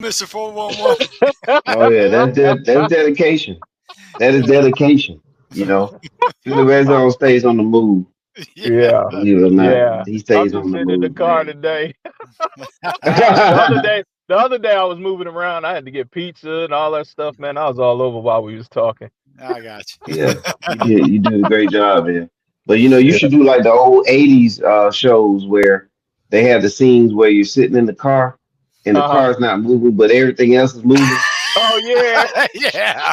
Mr. 411. Oh yeah, that's dedication. That is dedication. You know, Philly Red Zone stays on the move. Yeah. Yeah, Believe it or not, yeah. he I'm stays just on the sitting in the move, car man. today. The other day I was moving around. I had to get pizza and all that stuff, man. I was all over while we was talking. I got you. Yeah, you did a great job, man. But you know, you Yeah. should do like the old '80s shows where they have the scenes where you're sitting in the car and the Uh-huh. car's not moving, but everything else is moving. Oh yeah. Yeah.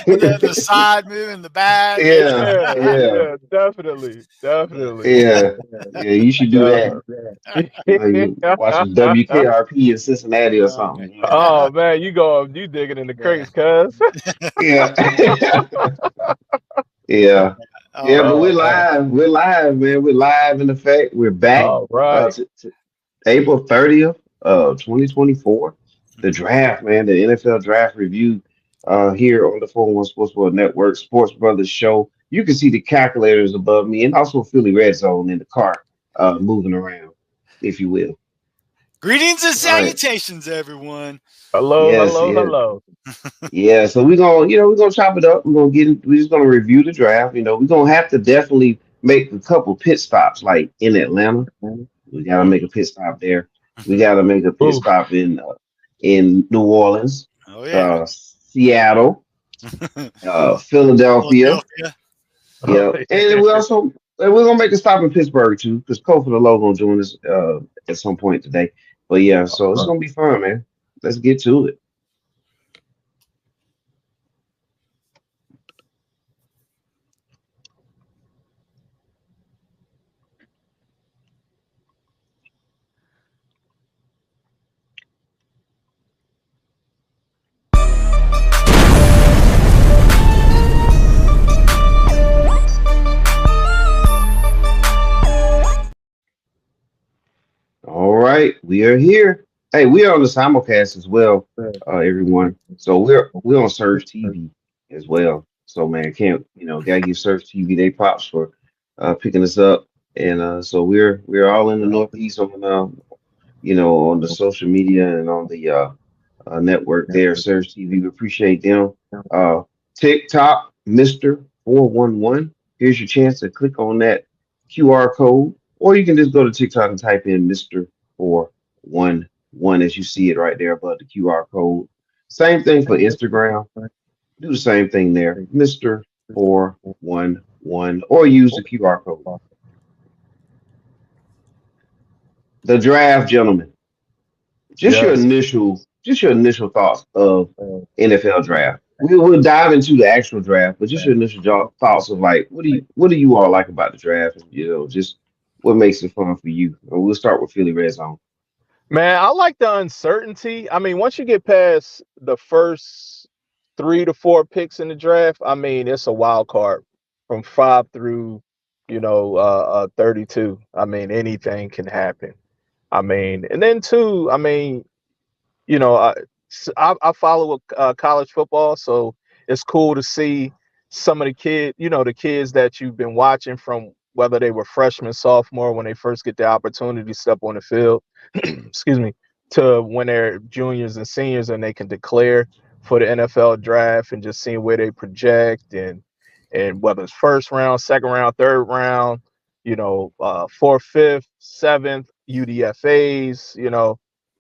The side moving, the back. Yeah, Yeah, yeah, yeah, definitely, definitely. yeah, yeah. You should do that. You know, you watching WKRP in Cincinnati or Oh, something. You know. yeah. Oh man, you digging in the Yeah. crates, cuz. Yeah, yeah, yeah. Oh, But we're Oh man. live. We're live, man. We're live in effect. We're back. All right. April 30th, 2024. The draft, man, the NFL draft review here on the 401 Sports World Network, Sports Brothers show. You can see the calculators above me and also Philly Red Zone in the car moving around, if you will. greetings and All right. salutations, everyone. Hello, Yes, hello, yes. hello. Yeah, so we're gonna chop it up. We're just gonna review the draft. You know, we're gonna have to definitely make a couple pit stops like in Atlanta. We got to make a pit stop there. We got to make a pit Oof. stop in New Orleans, Oh, yeah. Seattle, Philadelphia. Philadelphia. Yeah, and we're gonna make a stop in Pittsburgh too, because Kofi the Low gonna join us at some point today. But yeah, so it's gonna be fun, man. Let's get to it. All right, we are here. Hey, we are on the simulcast as well, everyone. So we're on Surge TV as well. So man, can't gotta give Surge TV they props for picking us up. And so we're all in the Northeast on on the social media and on the network there, Surge TV. We appreciate them. Uh, TikTok, Mister 411. Here's your chance to click on that QR code, or you can just go to TikTok and type in Mister 411 as you see it right there above the QR code. Same thing for Instagram. Do the same thing there, Mister 411, or use the QR code. The draft, gentlemen. Yes. Just your initial thoughts of NFL draft. We'll dive into the actual draft, but just your initial thoughts of like, what do you all like about the draft? And, just what makes it fun for you. And we'll start with Philly Red Zone. Man, I like the uncertainty. I mean, once you get past the first 3 to 4 picks in the draft, I mean, it's a wild card from 5 through, 32. I mean, anything can happen. I mean, and then two, I mean, you know, I I follow college football, so it's cool to see some of the kids that you've been watching from whether they were freshmen, sophomore when they first get the opportunity to step on the field, excuse me, to when they're juniors and seniors and they can declare for the NFL draft and just seeing where they project and whether it's first round, second round, third round, fourth, fifth, seventh, UDFA's,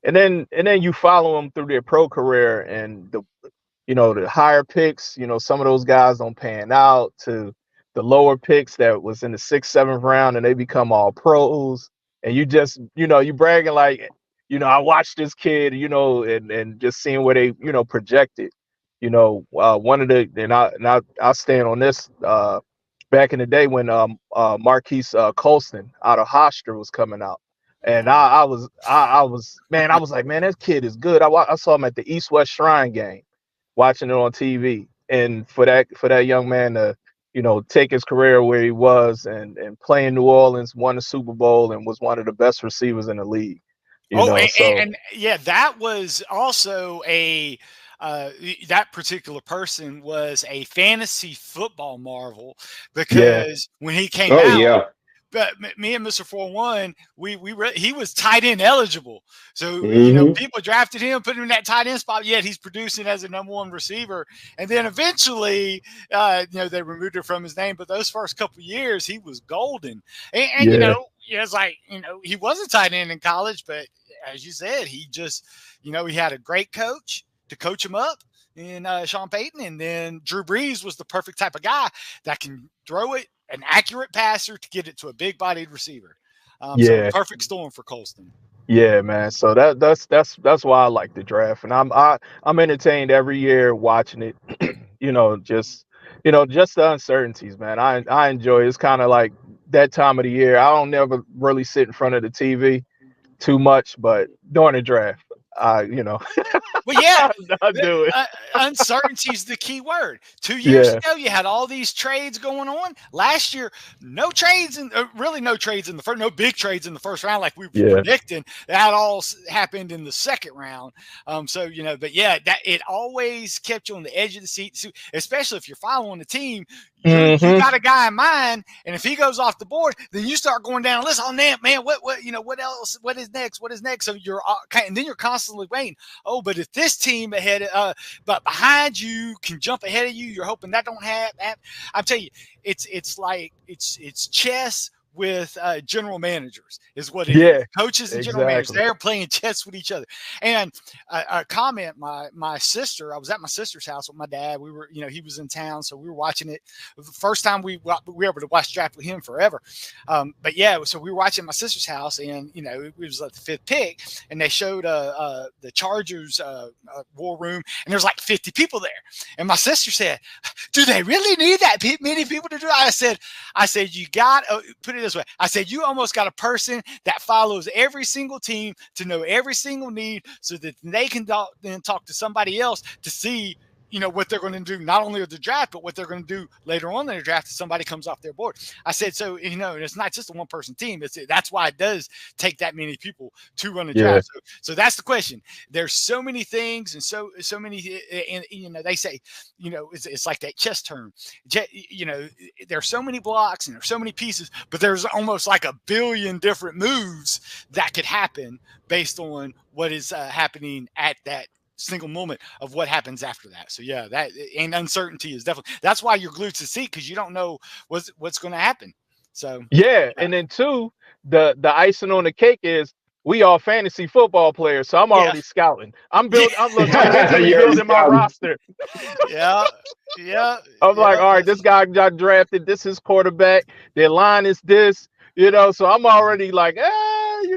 and then you follow them through their pro career and the higher picks, some of those guys don't pan out to the lower picks that was in the sixth, seventh round and they become all pros. And you just, you bragging like, I watched this kid, and just seeing where they, projected. One of the and I stand on this back in the day when Marquise Colston out of Hofstra was coming out. And I was like, man, that kid is good. I saw him at the East West Shrine game, watching it on TV, and for that young man to take his career where he was and play in New Orleans, won the Super Bowl, and was one of the best receivers in the league. Oh, So yeah, that was also that particular person was a fantasy football marvel yeah, because when he came Oh out, yeah. but me and Mr. 4-1, he was tight end eligible. So, people drafted him, put him in that tight end spot, yet he's producing as a number one receiver. And then eventually, they removed it from his name. But those first couple of years, he was golden. And it's like, he was a tight end in college, but as you said, he just, he had a great coach to coach him up in Sean Payton. And then Drew Brees was the perfect type of guy that can throw it, an accurate passer to get it to a big-bodied receiver. So perfect storm for Colston. Yeah, man. So that's why I like the draft, and I'm entertained every year watching it. Just the uncertainties, man. I enjoy it. It's kind of like that time of the year. I don't never really sit in front of the TV too much, but during the draft, Well, yeah, I do it. Uncertainty is the key word. 2 years ago, you had all these trades going on. Last year, no trades, really no trades in the first, no big trades in the first round like we were predicting. That all happened in the second round. But yeah, that it always kept you on the edge of the seat, especially if you're following the team. You got a guy in mind, and if he goes off the board, then you start going down the list. Oh man, what else? What is next? What is next? So and then you're constantly waiting. Oh, but if this team ahead, but behind you can jump ahead of you, you're hoping that don't happen. I'm telling you, it's like it's chess with general managers is what it is. Coaches and general managers, they're playing chess with each other. And a comment, my sister, I was at my sister's house with my dad. We were, he was in town, so we were watching it. The first time we were able to watch draft with him forever. So we were watching at my sister's house, and it was like the fifth pick, and they showed the Chargers war room, and there's like 50 people there. And my sister said, "Do they really need that many people to do it?" I said, you got put it this way. I said, you almost got a person that follows every single team to know every single need so that they can then talk to somebody else to see, what they're going to do, not only with the draft, but what they're going to do later on in the draft if somebody comes off their board. I said, so, and it's not just a one-person team. That's why it does take that many people to run a draft. So that's the question. There's so many things and so many, and they say, it's like that chess term. There's so many blocks and there's so many pieces, but there's almost like a billion different moves that could happen based on what is happening at that single moment of what happens after that. So that and uncertainty is definitely, that's why you're glued to the seat, because you don't know what's going to happen. So and then two, the icing on the cake is we all fantasy football players, so I'm already scouting. I'm building my roster. I'm like, all right, this guy got drafted, this is quarterback, their line is this, so I'm already like,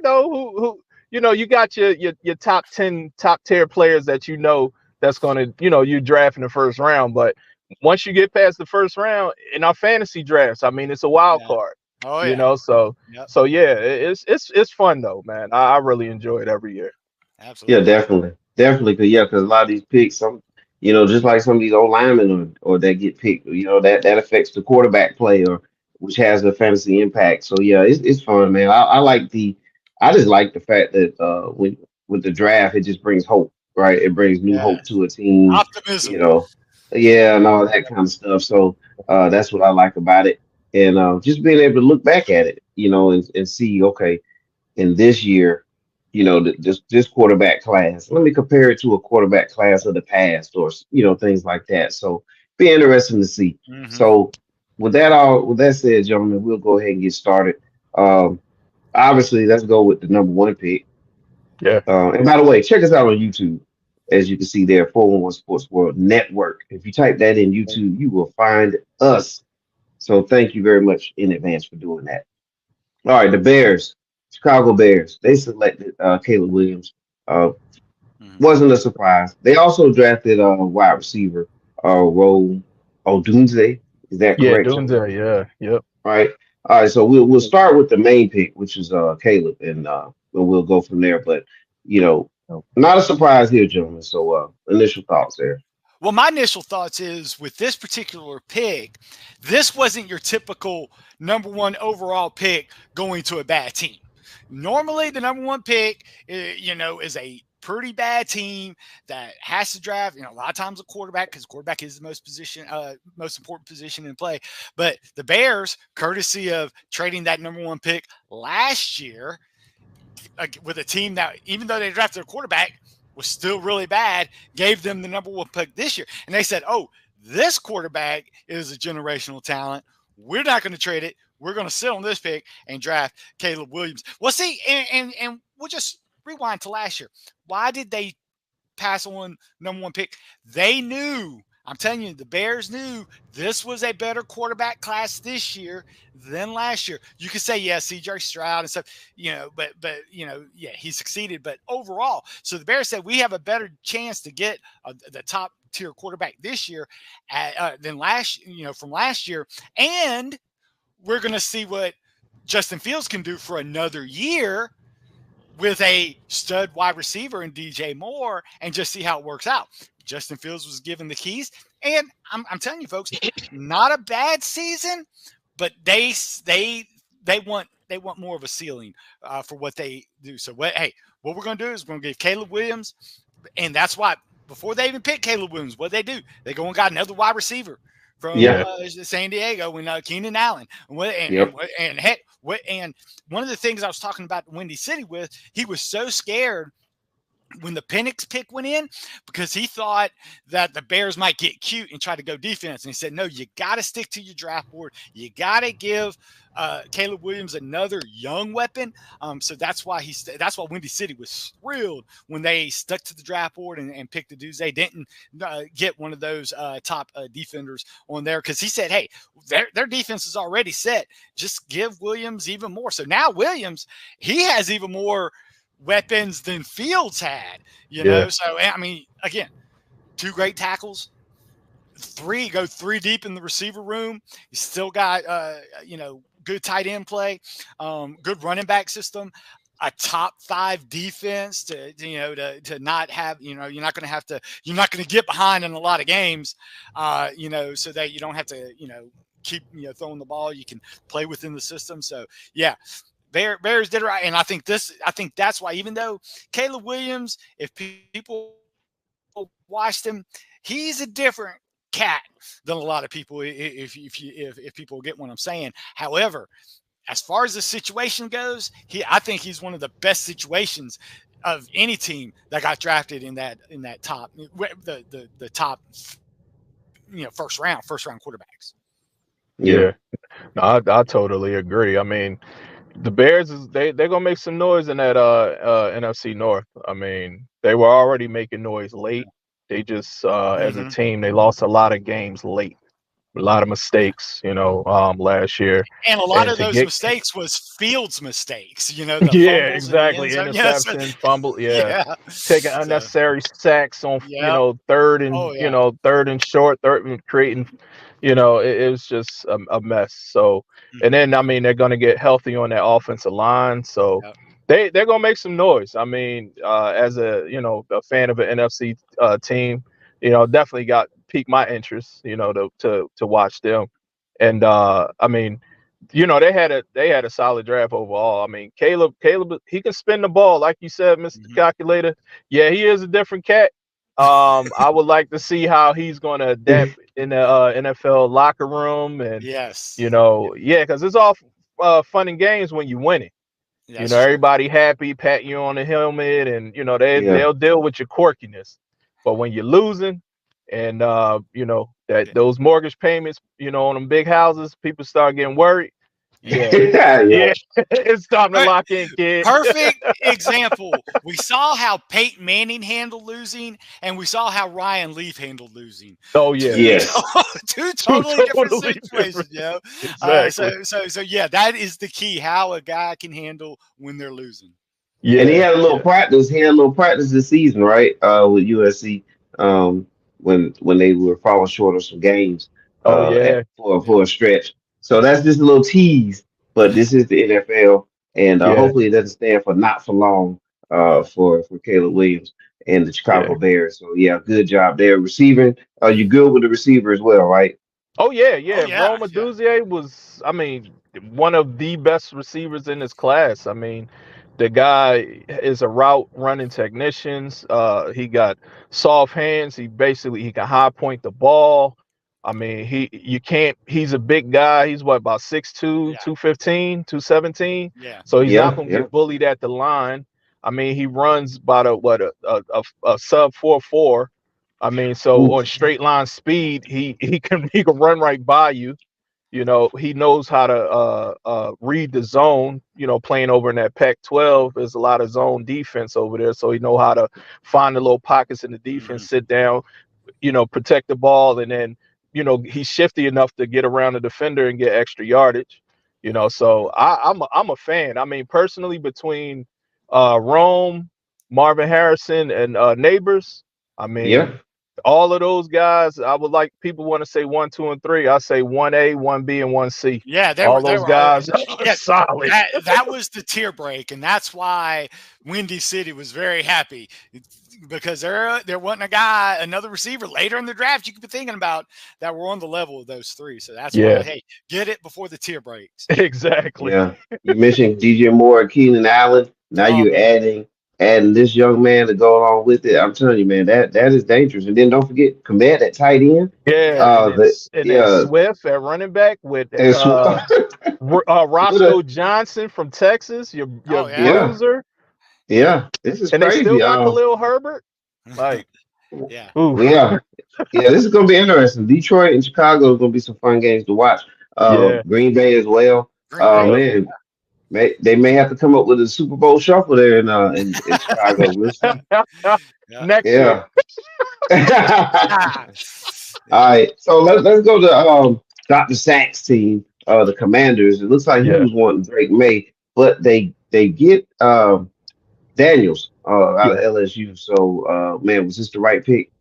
who you got your top 10 top tier players that that's going to, you draft in the first round. But once you get past the first round in our fantasy drafts, I mean, it's a wild card. Oh, yeah. It's fun though, man. I really enjoy it every year. Absolutely. Yeah, definitely. Because a lot of these picks, just like some of these old linemen or that get picked, that affects the quarterback play which has a fantasy impact. So it's fun, man. I just like the fact that with the draft, it just brings hope, right? It brings new hope to a team. Optimism. And all that kind of stuff. So that's what I like about it. And just being able to look back at it, and see, okay, in this year, this quarterback class, let me compare it to a quarterback class of the past or, things like that. So be interesting to see. So with that said, gentlemen, we'll go ahead and get started. Obviously, let's go with the number one pick. And by the way, check us out on YouTube. As you can see there, 411 Sports World Network. If you type that in YouTube, you will find us. So thank you very much in advance for doing that. All right, the Bears, Chicago Bears, they selected Caleb Williams. Wasn't a surprise. They also drafted a wide receiver, Roll Odunze. Is that correct? Yeah, Odunze, yep. All right, so we'll start with the main pick, which is Caleb, and we'll go from there. But not a surprise here, gentlemen. So initial thoughts there. Well, my initial thoughts is with this particular pick, this wasn't your typical number one overall pick going to a bad team. Normally, the number one pick, is a pretty bad team that has to draft, a lot of times a quarterback, because quarterback is the most important position in play. But the Bears, courtesy of trading that number 1 pick last year with a team that, even though they drafted a quarterback, was still really bad, gave them the number 1 pick this year. And they said, oh, this quarterback is a generational talent. We're not going to trade it. We're going to sit on this pick and draft Caleb Williams. Well, see, and we'll just rewind to last year. Why did they pass on number 1 pick? They knew, I'm telling you, the Bears knew this was a better quarterback class this year than last year. You could say, yeah, C.J. Stroud and stuff, but yeah, he succeeded. But overall, so the Bears said we have a better chance to get the top tier quarterback this year than from last year, and we're going to see what Justin Fields can do for another year with a stud wide receiver in DJ Moore, and just see how it works out. Justin Fields was given the keys, and I'm telling you, folks, not a bad season, but they want more of a ceiling for what they do. So what we're going to do is we're going to give Caleb Williams, and that's why before they even pick Caleb Williams, what they do, they go and got another wide receiver from San Diego and Keenan Allen. And one of the things I was talking about Windy City with, he was so scared when the Penix pick went in, because he thought that the Bears might get cute and try to go defense. And he said, no, you got to stick to your draft board. You got to give Caleb Williams another young weapon. So that's why Windy City was thrilled when they stuck to the draft board and picked the dudes. They didn't get one of those top defenders on there, because he said, hey, their defense is already set. Just give Williams even more. So now Williams, he has even more weapons than Fields had, know. So I mean, again, 2 great tackles, 3 deep in the receiver room. You still got good tight end play, good running back system, a top 5 defense to not have, you're not going to get behind in a lot of games, so that you don't have to, keep throwing the ball. You can play within the system. So yeah. Bears did it right, and I think that's why, even though Caleb Williams, if people watched him, he's a different cat than a lot of people. If people get what I'm saying. However, as far as the situation goes, I think he's one of the best situations of any team that got drafted in that top the top first round quarterbacks. Yeah, no, I totally agree. I mean, the Bears they're gonna make some noise in that NFC North. I mean, they were already making noise late. They just as a team, they lost a lot of games late. A lot of mistakes, last year. And a lot of those mistakes was Fields' mistakes, the exactly. Interception, fumble, taking unnecessary sacks on, third and, third and short, creating, it was just a mess. So, and then, I mean, they're going to get healthy on that offensive line. So they're going to make some noise. I mean, as a fan of an NFC team, definitely piqued my interest, to watch them. And I mean, they had a solid draft overall. I mean, Caleb, he can spin the ball, like you said, Mr. Calculator. Yeah, he is a different cat. I would like to see how he's going to adapt in the NFL locker room, and because it's all fun and games when you win it. That's everybody happy, patting you on the helmet, and they'll deal with your quirkiness. But when you're losing, and those mortgage payments, on them big houses, people start getting worried. It's time to lock in, kid. Perfect example. We saw how Peyton Manning handled losing, and we saw how Ryan Leaf handled losing. Oh yeah, two totally different situations. Exactly. So that is the key: how a guy can handle when they're losing. Yeah, and he had a little practice. He had a little practice this season, right? With USC, when they were falling short of some games. For a stretch. So that's just a little tease, but this is the NFL, and hopefully it doesn't stand for not for long for Caleb Williams and the Chicago Bears. So good job there. Receiving, you good with the receiver as well, right? Rome Odunze was, I mean, one of the best receivers in this class. I mean, The guy is a route running technicians. He got soft hands. He can high point the ball. I mean, he's a big guy. He's what, about 6'2", 215, 217. Yeah. So he's not going to get bullied at the line. I mean, he runs about a sub 4.4. I mean, so on straight line speed, he can run right by you. You know, he knows how to read the zone. You know, playing over in that Pac-12, there's a lot of zone defense over there, so he know how to find the little pockets in the defense, sit down, you know, protect the ball, and then, you know, he's shifty enough to get around the defender and get extra yardage. You know, so I'm a fan. I mean, personally, between Rome, Marvin Harrison, and Neighbors, I mean, all of those guys, I would like, people want to say 1, 2, and 3. I say 1A, 1B, and 1C. Yeah, all those guys are solid. That was the tier break, and that's why Windy City was very happy, because there wasn't another receiver later in the draft you could be thinking about that were on the level of those three. So that's why, hey, get it before the tier breaks. Exactly. Yeah, you mentioned DJ Moore, Keenan Allen. Now you're adding this young man to go along with it. I'm telling you, man, that is dangerous. And then don't forget Komet at tight end. Yeah, then Swift at running back with Roscoe Johnson from Texas, your bruiser. Yeah, this is and crazy. They still got Khalil Herbert. Like, yeah, this is gonna be interesting. Detroit and Chicago is gonna be some fun games to watch. Green Bay as well. Man. They may have to come up with a Super Bowl shuffle there in Chicago. We'll see. Next year. All right, so let's go to Dr. Sack's team, the Commanders. It looks like he was wanting Drake May, but they get Daniels out of LSU. So man, was this the right pick?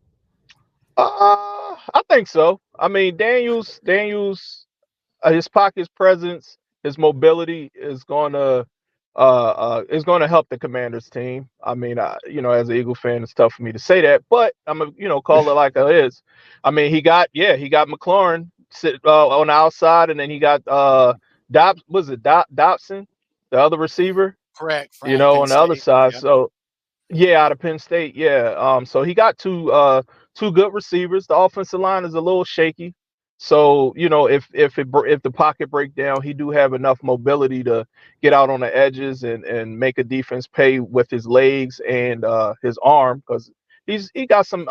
I think so. I mean, Daniels, his pocket presence, his mobility is going to help the Commanders team. I mean, you know, as an Eagle fan, it's tough for me to say that, but I'm gonna call it like it is. I mean, he got McLaurin sit on the outside, and then he got Dobson, the other receiver, correct? You know, on the other side. So out of Penn State, so he got two good receivers. The offensive line is a little shaky. So, you know, if the pocket break down, he do have enough mobility to get out on the edges and make a defense pay with his legs and his arm, because he got some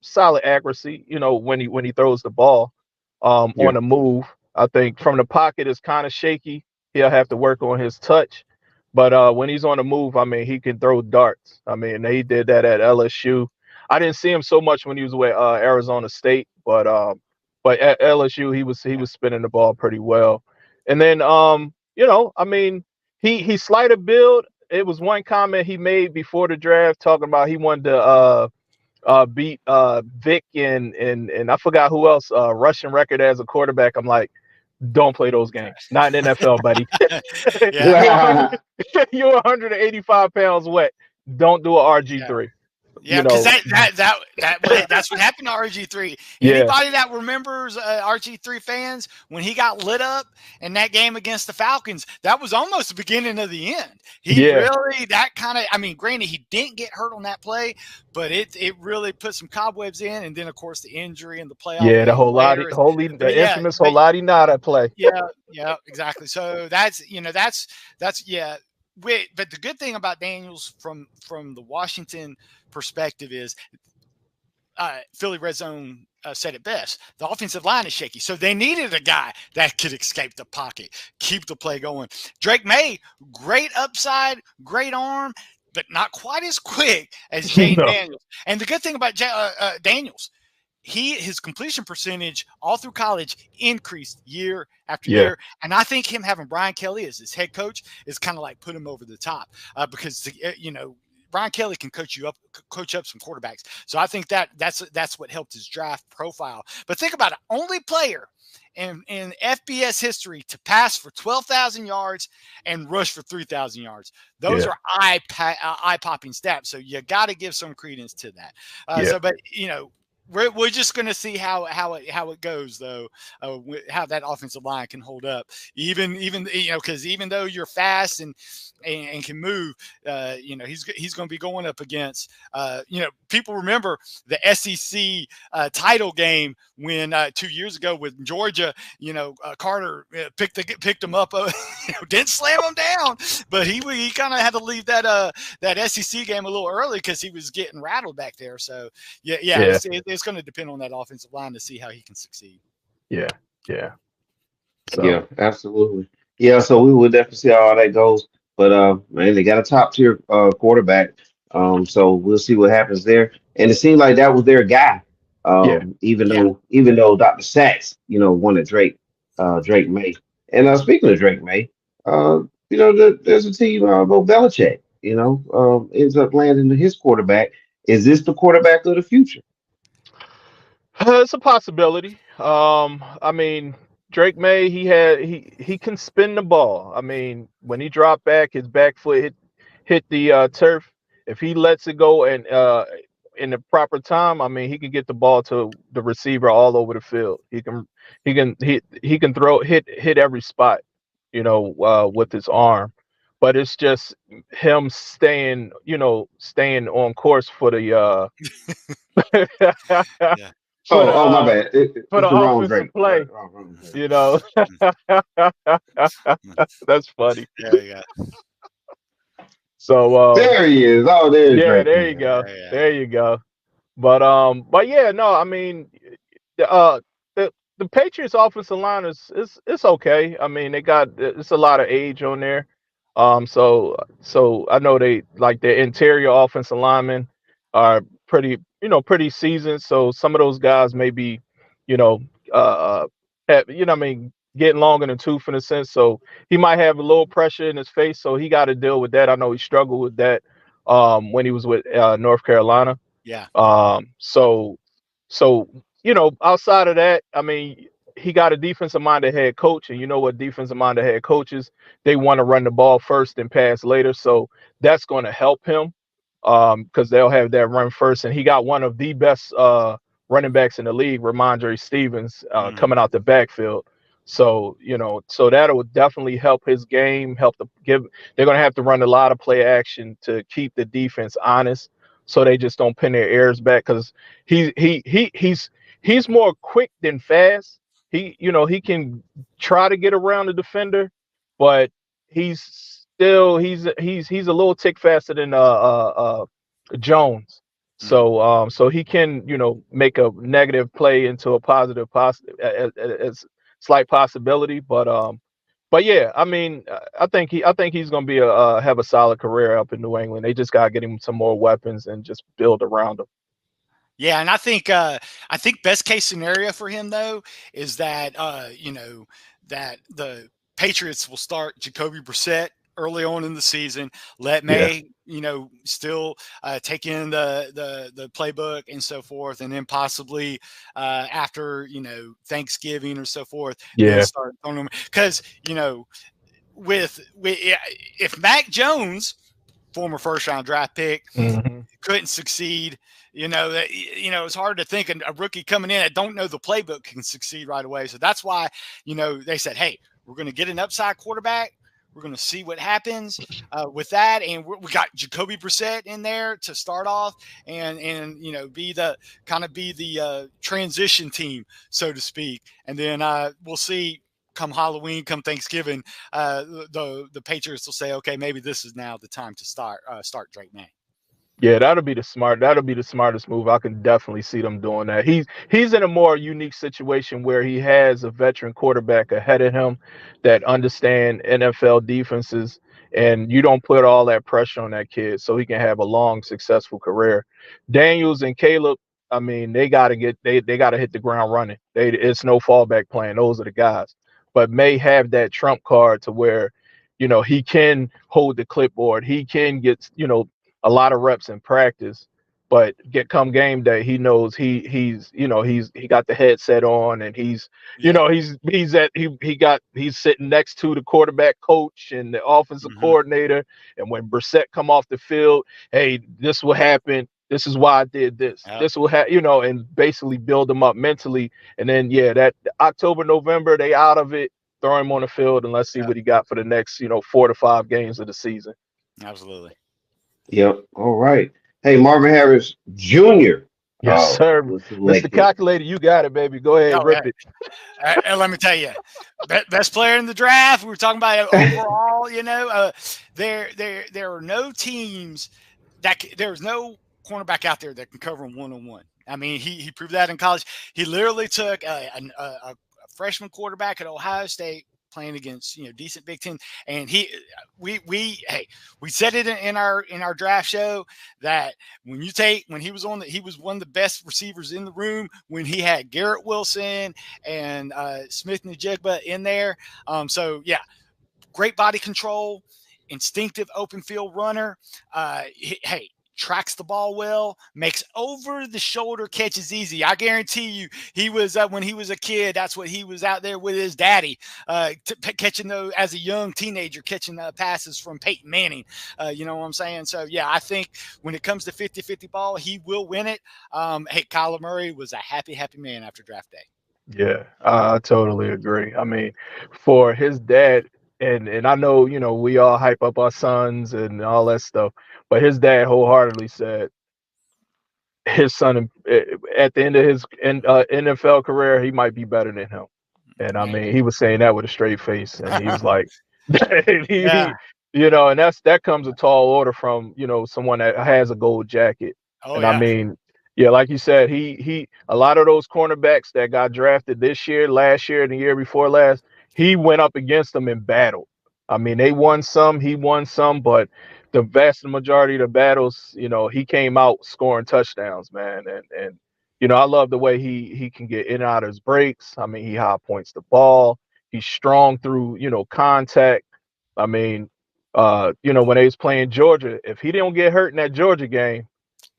solid accuracy, you know, when he throws the ball on the move. I think from the pocket is kind of shaky. He'll have to work on his touch. But when he's on the move, I mean, he can throw darts. I mean, he did that at LSU. I didn't see him so much when he was with Arizona State, but at LSU, he was spinning the ball pretty well. And then, you know, I mean, he slighted build. It was one comment he made before the draft talking about he wanted to beat Vic and I forgot who else, rushing record as a quarterback. I'm like, don't play those games. Not in NFL, buddy. You're 185 pounds wet. Don't do a RG3. Yeah, because that's what happened to RG3. Anybody that remembers RG3 fans, when he got lit up in that game against the Falcons, that was almost the beginning of the end. I mean, granted, he didn't get hurt on that play, but it really put some cobwebs in, and then of course the injury and the playoff. Yeah, the infamous Holati Nada play. Yeah, exactly. So that's but the good thing about Daniels from the Washington perspective is Philly Red Zone said it best. The offensive line is shaky, so they needed a guy that could escape the pocket, keep the play going. Drake May, great upside, great arm, but not quite as quick as Jane Daniels. And the good thing about Daniels, his completion percentage all through college increased year after year. And I think him having Brian Kelly as his head coach is kind of like put him over the top because, you know, Brian Kelly can coach up some quarterbacks. So I think that's what helped his draft profile. But think about it. Only player in FBS history to pass for 12,000 yards and rush for 3,000 yards. Those are eye-popping stats. So you got to give some credence to that. But, you know, we're just going to see how it goes though, how that offensive line can hold up. Even because even though you're fast and can move, he's going to be going up against people remember the SEC title game when 2 years ago with Georgia. Carter picked him up, didn't slam him down, but he kind of had to leave that SEC game a little early because he was getting rattled back there. So it's going to depend on that offensive line to see how he can succeed. Yeah. So. Yeah, absolutely. Yeah, so we will definitely see how that goes. But man, they got a top tier quarterback. So we'll see what happens there. And it seemed like that was their guy. Even though Dr. Sachs, wanted Drake May. And speaking of Drake May, there's a team, Bo Belichick, ends up landing his quarterback. Is this the quarterback of the future? It's a possibility. I mean, Drake May, he can spin the ball. I mean, when he dropped back, his back foot hit the turf. If he lets it go and in the proper time, I mean, he can get the ball to the receiver all over the field. He can hit every spot, with his arm. But it's just him staying on course for the yeah. My bad. It's for the offensive play. That's funny. Yeah. So there he is. Oh, there you go. Yeah. There you go. But yeah, no, I mean, the Patriots offensive line it's okay. I mean, it's a lot of age on there. So I know they like their interior offensive linemen are pretty seasoned. So some of those guys may be, getting long in the tooth in a sense. So he might have a little pressure in his face. So he got to deal with that. I know he struggled with that when he was with North Carolina. Yeah. So outside of that, I mean, he got a defensive-minded head coach, and you know what defensive-minded head coaches, they want to run the ball first and pass later. So that's going to help him because they'll have that run first. And he got one of the best running backs in the league, Ramondre Stevens, coming out the backfield. So, so that'll definitely help his game, they're going to have to run a lot of play action to keep the defense honest. So they just don't pin their ears back because he's more quick than fast. He can try to get around the defender, but he's a little tick faster than Jones. So he can make a negative play into a positive slight possibility. But yeah, I mean, I think he's going to have a solid career up in New England. They just got to get him some more weapons and just build around him. Yeah, and I think best case scenario for him though is that that the Patriots will start Jacoby Brissett early on in the season. Let May, still take in the playbook and so forth, and then possibly after Thanksgiving or so forth, start throwing them because with if Mac Jones, former first-round draft pick, couldn't succeed. It's hard to think a rookie coming in that don't know the playbook can succeed right away. So that's why, they said, hey, we're going to get an upside quarterback. We're going to see what happens with that. And we got Jacoby Brissett in there to start off and be the transition team, so to speak. And then we'll see come Halloween, come Thanksgiving, the Patriots will say, okay, maybe this is now the time to start Drake May. Yeah, that'll be the smartest move. I can definitely see them doing that. He's in a more unique situation where he has a veteran quarterback ahead of him that understand NFL defenses, and you don't put all that pressure on that kid so he can have a long, successful career. Daniels and Caleb, I mean, they gotta hit the ground running. It's no fallback plan. Those are the guys. But May have that trump card to where, he can hold the clipboard. He can get, a lot of reps in practice, but come game day, he knows he got the headset on and he's sitting next to the quarterback coach and the offensive coordinator. And when Brissett come off the field, hey, this will happen. This is why I did this. Yep. This will have, and basically build them up mentally. And then, that October, November, they out of it, throw him on the field, and let's see what he got for the next, 4 to 5 games of the season. Absolutely. Yep. All right. Hey, Marvin Harris Jr. Yes, sir. was Mr. selected. Calculator, you got it, baby. Go ahead, rip it. And let me tell you, best player in the draft. We were talking about overall. There are no teams there's no cornerback out there that can cover him one-on-one. I mean, he proved that in college. He literally took a freshman quarterback at Ohio State playing against decent Big Ten, and we said it in our draft show that when he was one of the best receivers in the room when he had Garrett Wilson and Smith Njigba in there. So yeah, great body control, instinctive open field runner. Tracks the ball well, makes over-the-shoulder catches easy. I guarantee you he was, when he was a kid, that's what he was out there with his daddy, catching those as a young teenager, catching passes from Peyton Manning. You know what I'm saying? So, yeah, I think when it comes to 50-50 ball, he will win it. Kyler Murray was a happy, happy man after draft day. Yeah, I totally agree. I mean, for his dad, and I know, we all hype up our sons and all that stuff, but his dad wholeheartedly said his son, at the end of his NFL career, he might be better than him. And I mean, he was saying that with a straight face, and he was like, and that comes a tall order from, someone that has a gold jacket. I mean, yeah, like you said, he a lot of those cornerbacks that got drafted this year, last year, and the year before last, he went up against them in battle. I mean, they won some, he won some, but the vast majority of the battles, he came out scoring touchdowns, man. And I love the way he can get in and out of his breaks. I mean, he high points the ball. He's strong through, contact. I mean, when they was playing Georgia, if he didn't get hurt in that Georgia game,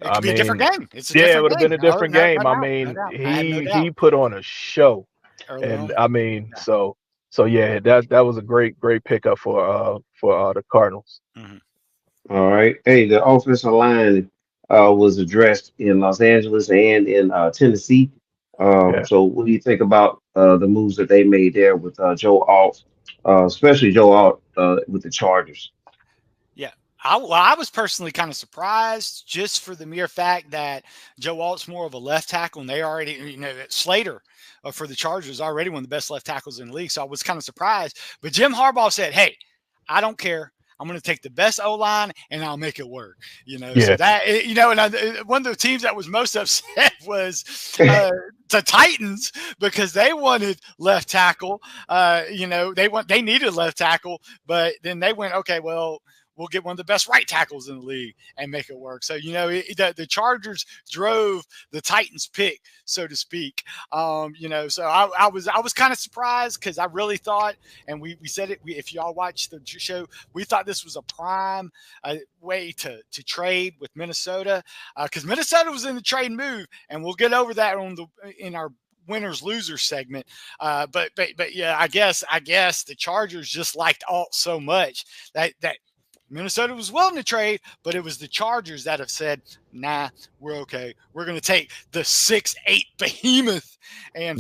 it could be a different game. It would have been a different game. I mean, he put on a show, and I mean, so yeah, that was a great pickup for the Cardinals. Mm-hmm. All right. Hey, the offensive line was addressed in Los Angeles and in Tennessee. So what do you think about the moves that they made there with Joe Alt, especially Joe Alt with the Chargers? Yeah. I was personally kind of surprised just for the mere fact that Joe Alt's more of a left tackle, and they already, Slater for the Chargers already one of the best left tackles in the league. So I was kind of surprised. But Jim Harbaugh said, hey, I don't care. I'm going to take the best O-line and I'll make it work. So that, and one of the teams that was most upset was the Titans because they wanted left tackle. They needed left tackle, but then they went, okay, well, we'll get one of the best right tackles in the league and make it work. So, the Chargers drove the Titans pick, so to speak. So I was kind of surprised because I really thought, and we said it, if y'all watched the show, we thought this was a prime way to trade with Minnesota because Minnesota was in the trade move, and we'll get over that in our winners losers segment. But yeah, I guess the Chargers just liked Alt so much that Minnesota was willing to trade, but it was the Chargers that have said, nah, we're okay. We're going to take the 6'8" behemoth and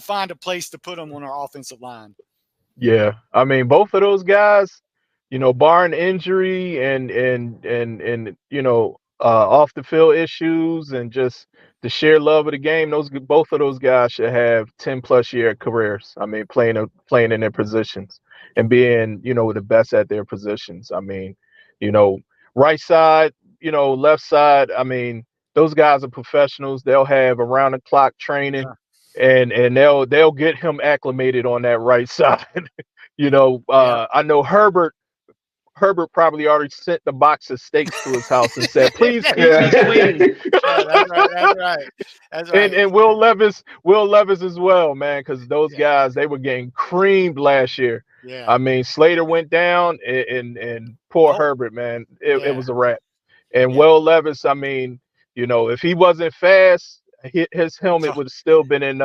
find a place to put them on our offensive line. Yeah. I mean, both of those guys, barring injury and off the field issues and just the sheer love of the game, both of those guys should have 10+ year careers. I mean, playing in their positions and being, the best at their positions. I mean, right side, left side. I mean, those guys are professionals. They'll have around the clock training, and they'll get him acclimated on that right side. I know Herbert probably already sent the box of steaks to his house and said, "Please keep me clean." That's right. And Will Levis as well, man, because those guys, they were getting creamed last year. Yeah. I mean, Slater went down, and poor Herbert, man, it was a wrap. And Will Levis, I mean, if he wasn't fast, his helmet would have still been in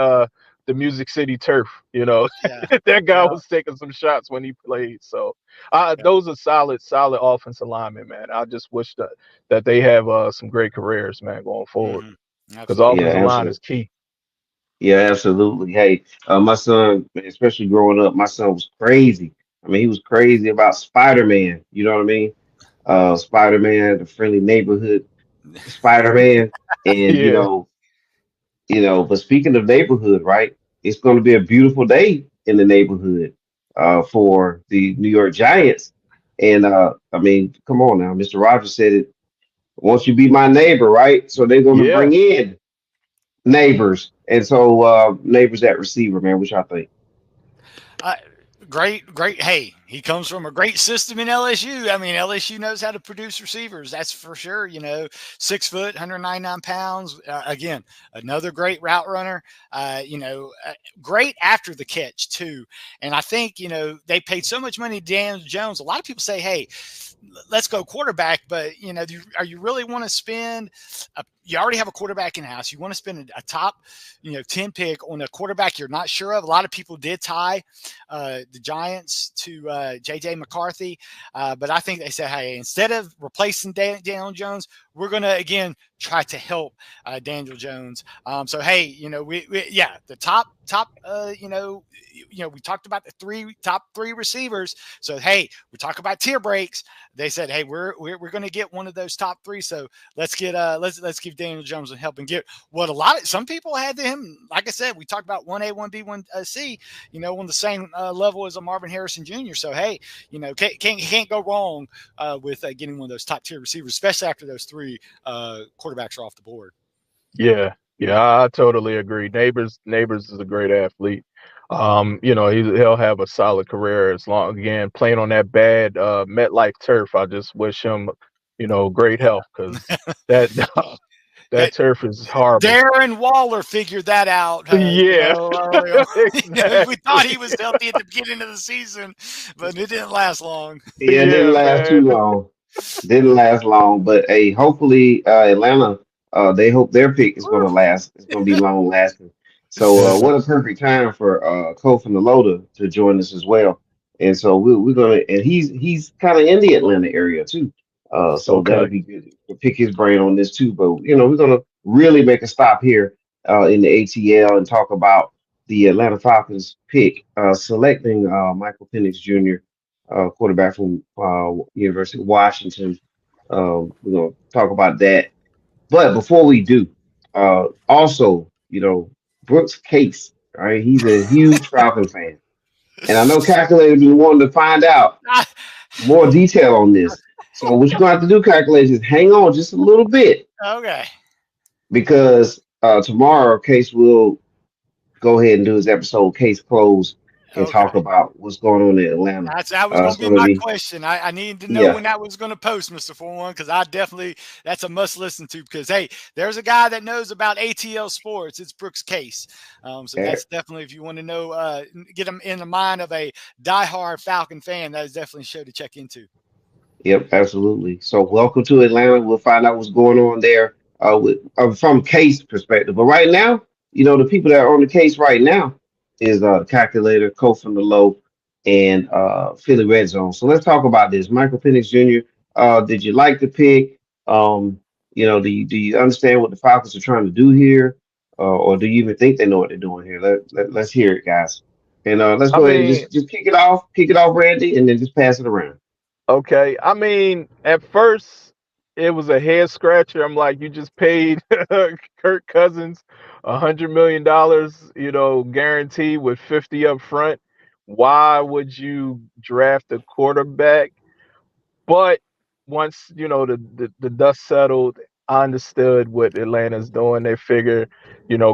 the Music City turf. You know, Yeah. that guy Yeah. was taking some shots when he played. So Yeah. those are solid offensive linemen, man. I just wish that they have some great careers, man, going forward. Because Absolutely. Yeah, offensive line is absolutely. key. Yeah, absolutely. Hey, my son, especially growing up, my son was crazy. I mean, he was crazy about Spider-Man. You know what I mean? Spider-Man, the friendly neighborhood Spider-Man, and Yeah, but speaking of neighborhood, right? It's going to be a beautiful day in the neighborhood for the New York Giants. And I mean, come on now, Mr. Rogers said it. Won't you be my neighbor, right? So they're going to yeah. bring in neighbors, and so neighbors at receiver, man. Which I think. Uh, great. Hey, he comes from a great system in LSU. I mean, LSU knows how to produce receivers. That's for sure. 6 foot, 199 pounds. Again, another great route runner. Great after the catch too. And I think they paid so much money to Daniel Jones. A lot of people say, "Hey, let's go quarterback," but are you really want to spend? You already have a quarterback in house. You want to spend a top, 10 pick on a quarterback you're not sure of. A lot of people did tie the Giants to J.J. McCarthy, but I think they said, hey, instead of replacing Daniel Jones, we're going to again try to help Daniel Jones. So hey, the top, we talked about the top three receivers. So hey, we talk about tier breaks. They said, hey, we're going to get one of those top three. So let's give Daniel Jones a help and get what some people had to him. Like I said, we talked about 1A, 1B, 1C, on the same level as a Marvin Harrison Jr. So hey, can't go wrong with getting one of those top tier receivers, especially after those three quarterbacks are off the board. Yeah, I totally agree. Neighbors is a great athlete. He'll have a solid career as long again playing on that bad MetLife turf. I just wish him, great health because that that turf is horrible. Darren Waller figured that out. Yeah, Early on. We thought he exactly. was healthy at the beginning of the season, but it didn't last long. Yeah, it didn't Yeah, last too man. long. Didn't last long, but hey, hopefully Atlanta, they hope their pick is going to last. It's going to be long lasting. So Yeah. what a perfect time for Cole from the Loader to join us as well. And so we're gonna, and he's kind of in the Atlanta area too. So that'll Okay. be good to pick his brain on this too. But we're gonna really make a stop here in the ATL and talk about the Atlanta Falcons pick, selecting Michael Penix Jr., quarterback from University of Washington. We're going to talk about that. But before we do, also, Brooks Case, all right, he's a huge Falcon fan. And I know Calculator been wanting to find out more detail on this. So what you're going to have to do, Calculator, is hang on just a little bit Okay. because tomorrow Case will go ahead and do his episode Case Closed and Okay. talk about what's going on in Atlanta. That was going It's to be going to my be, question. I needed to know yeah. when that was going to post, Mr. 41, because that's a must listen to because, hey, there's a guy that knows about ATL sports. It's Brooks Case. So Yeah. that's definitely, if you want to know, get him in the mind of a diehard Falcon fan, that is definitely a show to check into. Yep, absolutely. So welcome to Atlanta. We'll find out what's going on there from case perspective. But right now, the people that are on the case right now is Calculator, Cole from the Low, and Philly Red Zone. So let's talk about this. Michael Penix Jr., did you like the pick? Do you understand what the Falcons are trying to do here? Or do you even think they know what they're doing here? Let's hear it, guys. And let's I go ahead and mean, just kick it off, Randy, and then just pass it around. okay. I mean, at first it was a head scratcher. I'm like, you just paid Kirk Cousins $100 million, guaranteed with 50 up front. Why would you draft a quarterback? But once, the dust settled, I understood what Atlanta's doing. They figure,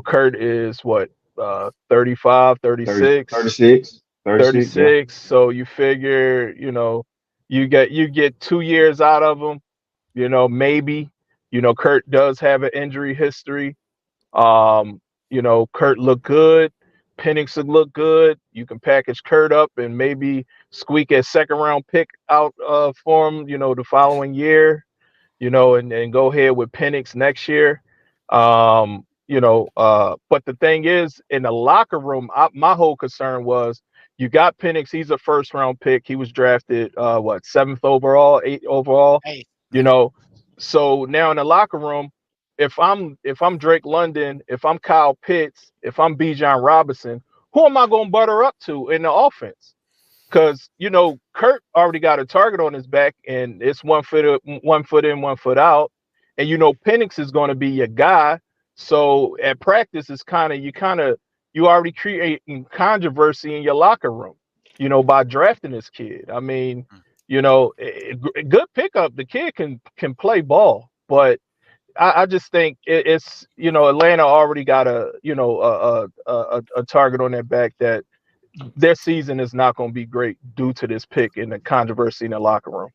Kurt is what, 35, 30, 36. 36, 36, yeah. 36. So you figure, you get 2 years out of him, maybe. Kurt does have an injury history. Kurt looked good. Penix would look good. You can package Kurt up and maybe squeak a second round pick out for him, the following year, and go ahead with Penix next year. But the thing is, in the locker room, my whole concern was you got Penix. He's a first round pick. He was drafted, 7th overall, 8th overall. Hey. So now in the locker room, if I'm Drake London, if I'm Kyle Pitts, if I'm Bijan Robinson, who am I going to butter up to in the offense? Because Kurt already got a target on his back, and it's 1 foot in, 1 foot out, and Penix is going to be your guy. So at practice, it's you already creating controversy in your locker room, by drafting this kid. I mean, good pickup. The kid can play ball, but I just think it's Atlanta already got a target on their back that their season is not going to be great due to this pick and the controversy in the locker room.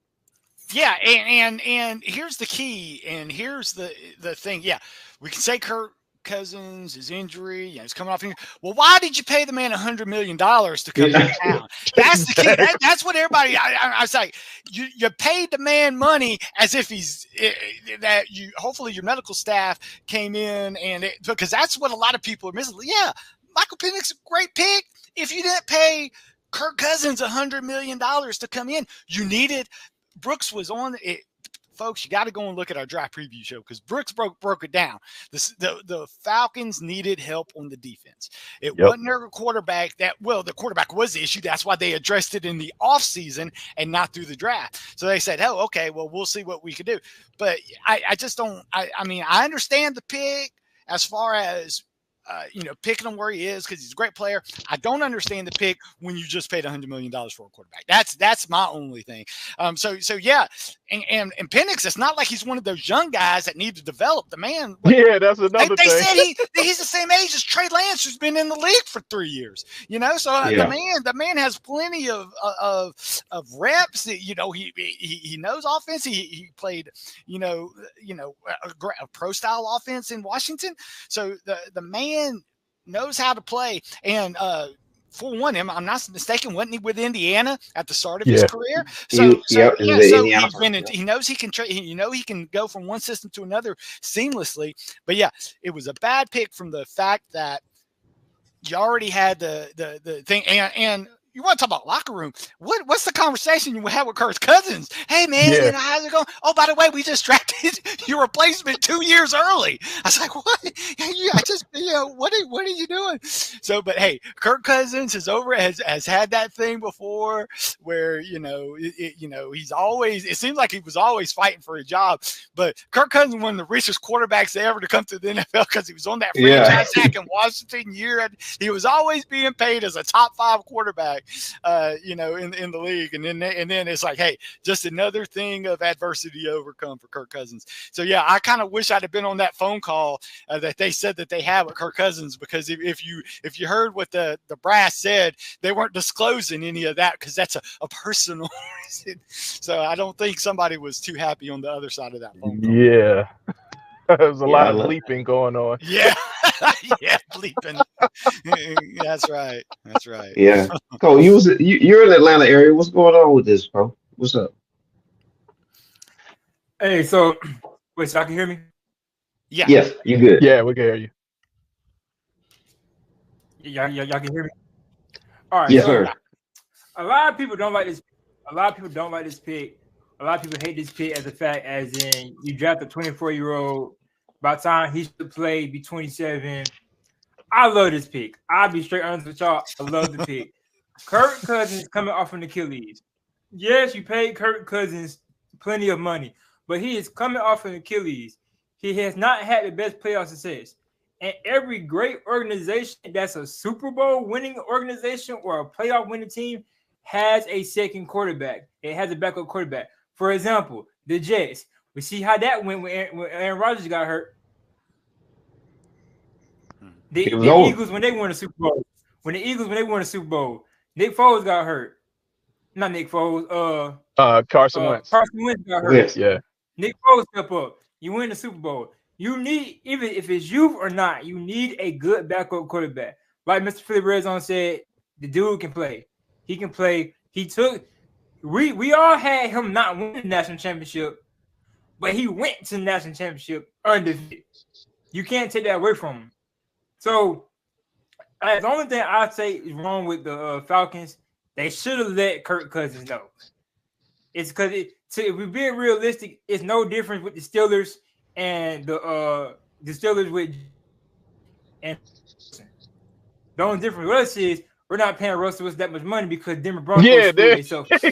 Yeah, and here's the key, and here's the thing. Yeah, we can say Kirk Cousins, his injury, he's coming off. Well, why did you pay the man $100 million to come to town? That's the key. That's what everybody. I was like, you paid the man money as if hopefully your medical staff came in because that's what a lot of people are missing. Yeah, Michael Penix, great pick. If you didn't pay Kirk Cousins $100 million to come in, you needed. Brooks was on it. Folks, you got to go and look at our draft preview show because Brooks broke it down. The Falcons needed help on the defense. It wasn't their quarterback the quarterback was the issue. That's why they addressed it in the offseason and not through the draft. So they said, oh, okay, well, we'll see what we could do. But I just don't – I mean, I understand the pick as far as picking him where he is because he's a great player. I don't understand the pick when you just paid $100 million for a quarterback. That's my only thing. So yeah, and Penix, it's not like he's one of those young guys that need to develop. The man, that's another thing. They said he's the same age as Trey Lance, who's been in the league for 3 years. The man has plenty of reps. He knows offense. He played a pro style offense in Washington. So the man knows how to play. And for one, I'm not mistaken, wasn't he with Indiana at the start of his career? So he knows he can. He can go from one system to another seamlessly. But yeah, it was a bad pick from the fact that you already had the thing and. You want to talk about locker room? What's the conversation you had with Kirk Cousins? Hey man, how's it going? Oh, by the way, we just drafted your replacement 2 years early. I was like, what? What are you doing? So, but hey, Kirk Cousins has had that thing before where he's always. It seems like he was always fighting for a job. But Kirk Cousins, one of the richest quarterbacks ever to come to the NFL because he was on that franchise tag in Washington year. He was always being paid as a top 5 quarterback. In the league, and then it's like, hey, just another thing of adversity to overcome for Kirk Cousins. So yeah, I kind of wish I'd have been on that phone call that they said that they had with Kirk Cousins, because if you heard what the brass said, they weren't disclosing any of that because that's a personal reason. So I don't think somebody was too happy on the other side of that phone call. Yeah. There's a lot of bleeping going on. Yeah. Yeah, bleeping. That's right. Yeah. Cole, you're in the Atlanta area. What's going on with this, bro? What's up? Hey, so wait, so I can hear me? Yeah. Yes, you good. Yeah, we can hear you. Y'all can hear me? All right. Yes, sir. A lot of people don't like this. A lot of people don't like this pick. A lot of people hate this pick as a fact, as in you draft a 24-year-old. By the time he should play, be 27. I love this pick. I'll be straight honest with y'all. I love the pick. Kirk Cousins coming off an Achilles. Yes, you paid Kirk Cousins plenty of money, but he is coming off an Achilles. He has not had the best playoff success. And every great organization that's a Super Bowl winning organization or a playoff winning team has a second quarterback. It has a backup quarterback. For example, the Jets. We see how that went when Aaron Rodgers got hurt. The Eagles when they won the Super Bowl. When they won the Super Bowl, Nick Foles got hurt. Not Nick Foles. Carson Wentz. Carson Wentz got hurt. Yeah. Nick Foles step up. You win the Super Bowl. You need, even if it's youth or not, you need a good backup quarterback. Like Mr. Philip Rezon said, the dude can play. He can play. We all had him not win the national championship, but he went to the national championship undefeated. You can't take that away from him. So the only thing I say is wrong with the Falcons, they should have let Kirk Cousins know. It's because if we're being realistic, it's no difference with the Steelers and the Steelers with and the only difference with us is we're not paying Russell Wilson that much money because Denver Broncos themselves. That's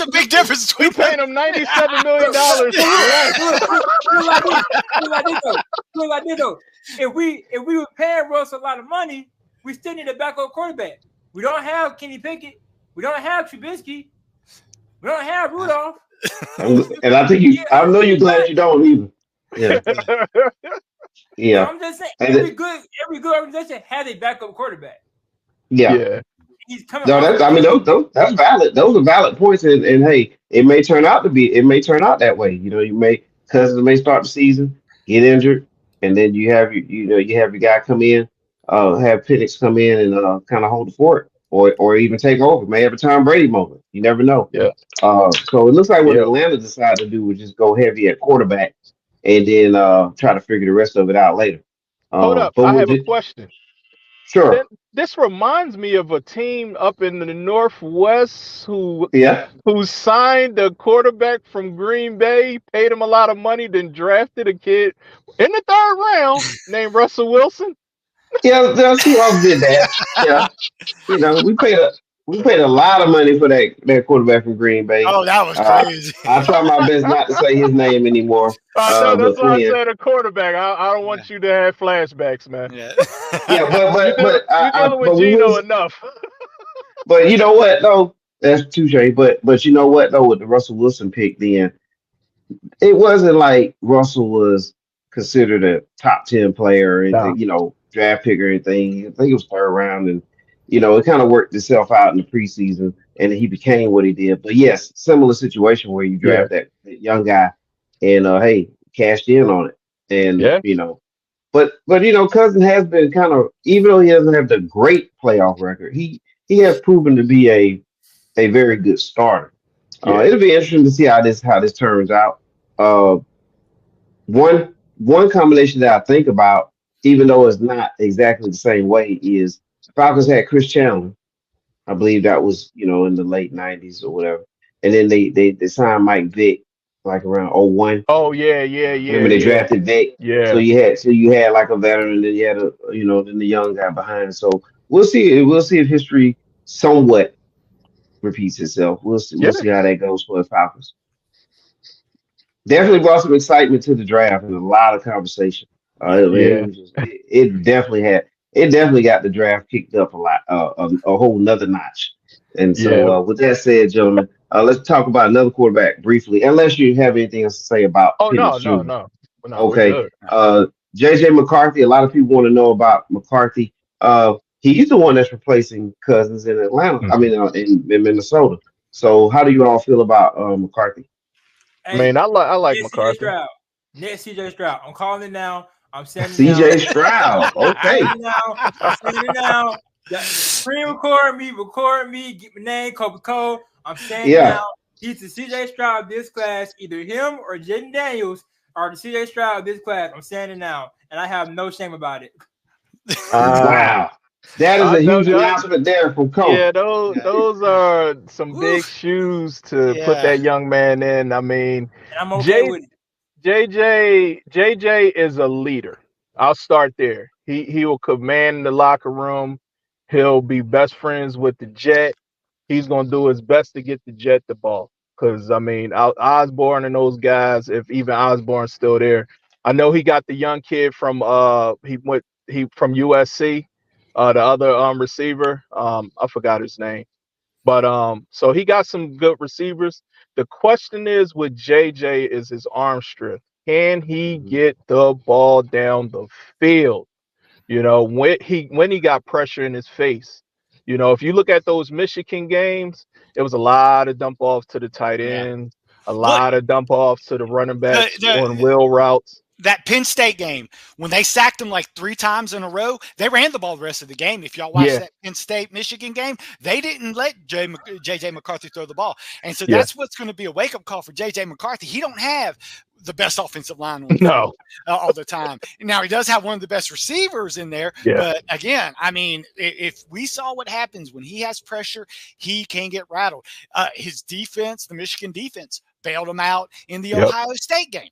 a big difference. We paying them $97 million. If we were paying Russell a lot of money, we still need a backup quarterback. We don't have Kenny Pickett. We don't have Trubisky. We don't have Rudolph. And I know you're glad you don't either. Yeah. Yeah. I'm just saying, every good organization has a backup quarterback. Yeah. He's coming. No, that's valid. Those are valid points, and hey, it may turn out that way. Cousins may start the season, get injured, and then you have your guy come in, have Penix come in and kind of hold the fort, or even take over. May have a Tom Brady moment. You never know. Yeah. So it looks like what Atlanta decided to do was just go heavy at quarterback, and then try to figure the rest of it out later. Hold up, I have a question. Sure. This reminds me of a team up in the Northwest who signed a quarterback from Green Bay, paid him a lot of money, then drafted a kid in the 3rd round named Russell Wilson. Yeah, the Seahawks did that. Yeah, we paid a lot of money for that quarterback from Green Bay. Oh, that was crazy. I try my best not to say his name anymore. That's why I said a quarterback. I don't want you to have flashbacks, man. Yeah, but you're dealing with Gino enough. But you know what though? That's touche. But you know what though? With the Russell Wilson pick, then it wasn't like Russell was considered a top 10 player and draft pick or anything. I think it was 3rd round, and it kind of worked itself out in the preseason, and he became what he did. But yes, similar situation where you draft that young guy, and hey, cashed in on it, and but Cousins has been kind of, even though he doesn't have the great playoff record, he has proven to be a very good starter. It'll be interesting to see how this turns out. One combination that I think about, even though it's not exactly the same way, is Falcons had Chris Chandler. I believe that was, in the late 90s or whatever. And then they signed Mike Vick like around 01. Oh, yeah. Remember they drafted Vick? Yeah. So you had like a veteran, then you had then the young guy behind. So we'll see. We'll see if history somewhat repeats itself. We'll see how that goes for the Falcons. Definitely brought some excitement to the draft and a lot of conversation. It definitely had. It definitely got the draft kicked up a lot, a whole nother notch. And so, with that said, gentlemen, let's talk about another quarterback briefly, unless you have anything else to say about. Oh, no. Okay. JJ McCarthy. A lot of people want to know about McCarthy. He's the one that's replacing Cousins in Atlanta. I mean, in Minnesota. So, how do you all feel about McCarthy? Hey, I like McCarthy. Next CJ Stroud. I'm calling it now. I'm saying CJ Stroud. Okay. I'm saying it now. Record me, get my name, Coca-Cola. I'm saying it now. He's the CJ Stroud of this class. Either him or Jaden Daniels are the CJ Stroud of this class. I'm saying it now. And I have no shame about it. Wow. That is a huge announcement there from Coach. Yeah, those are some big shoes to put that young man in. I mean, and I'm okay with it. JJ is a leader. I'll start there. He will command the locker room. He'll be best friends with the Jet. He's gonna do his best to get the Jet the ball. Because I mean, Osborne and those guys, if even Osborne's still there, I know he got the young kid from from USC, the other receiver. I forgot his name. But so he got some good receivers. The question is with JJ is his arm strength. Can he get the ball down the field? When he got pressure in his face. If you look at those Michigan games, it was a lot of dump offs to the tight end, a lot of dump offs to the running backs on wheel routes. that Penn State game, when they sacked him like 3 times in a row, they ran the ball the rest of the game. If y'all watched that Penn State-Michigan game, they didn't let J.J. McCarthy throw the ball. And so that's what's going to be a wake-up call for J.J. McCarthy. He don't have the best offensive line on the field, all the time. Now, he does have one of the best receivers in there. But, again, I mean, if we saw what happens when he has pressure, he can get rattled. His defense, the Michigan defense, bailed him out in the Ohio State game.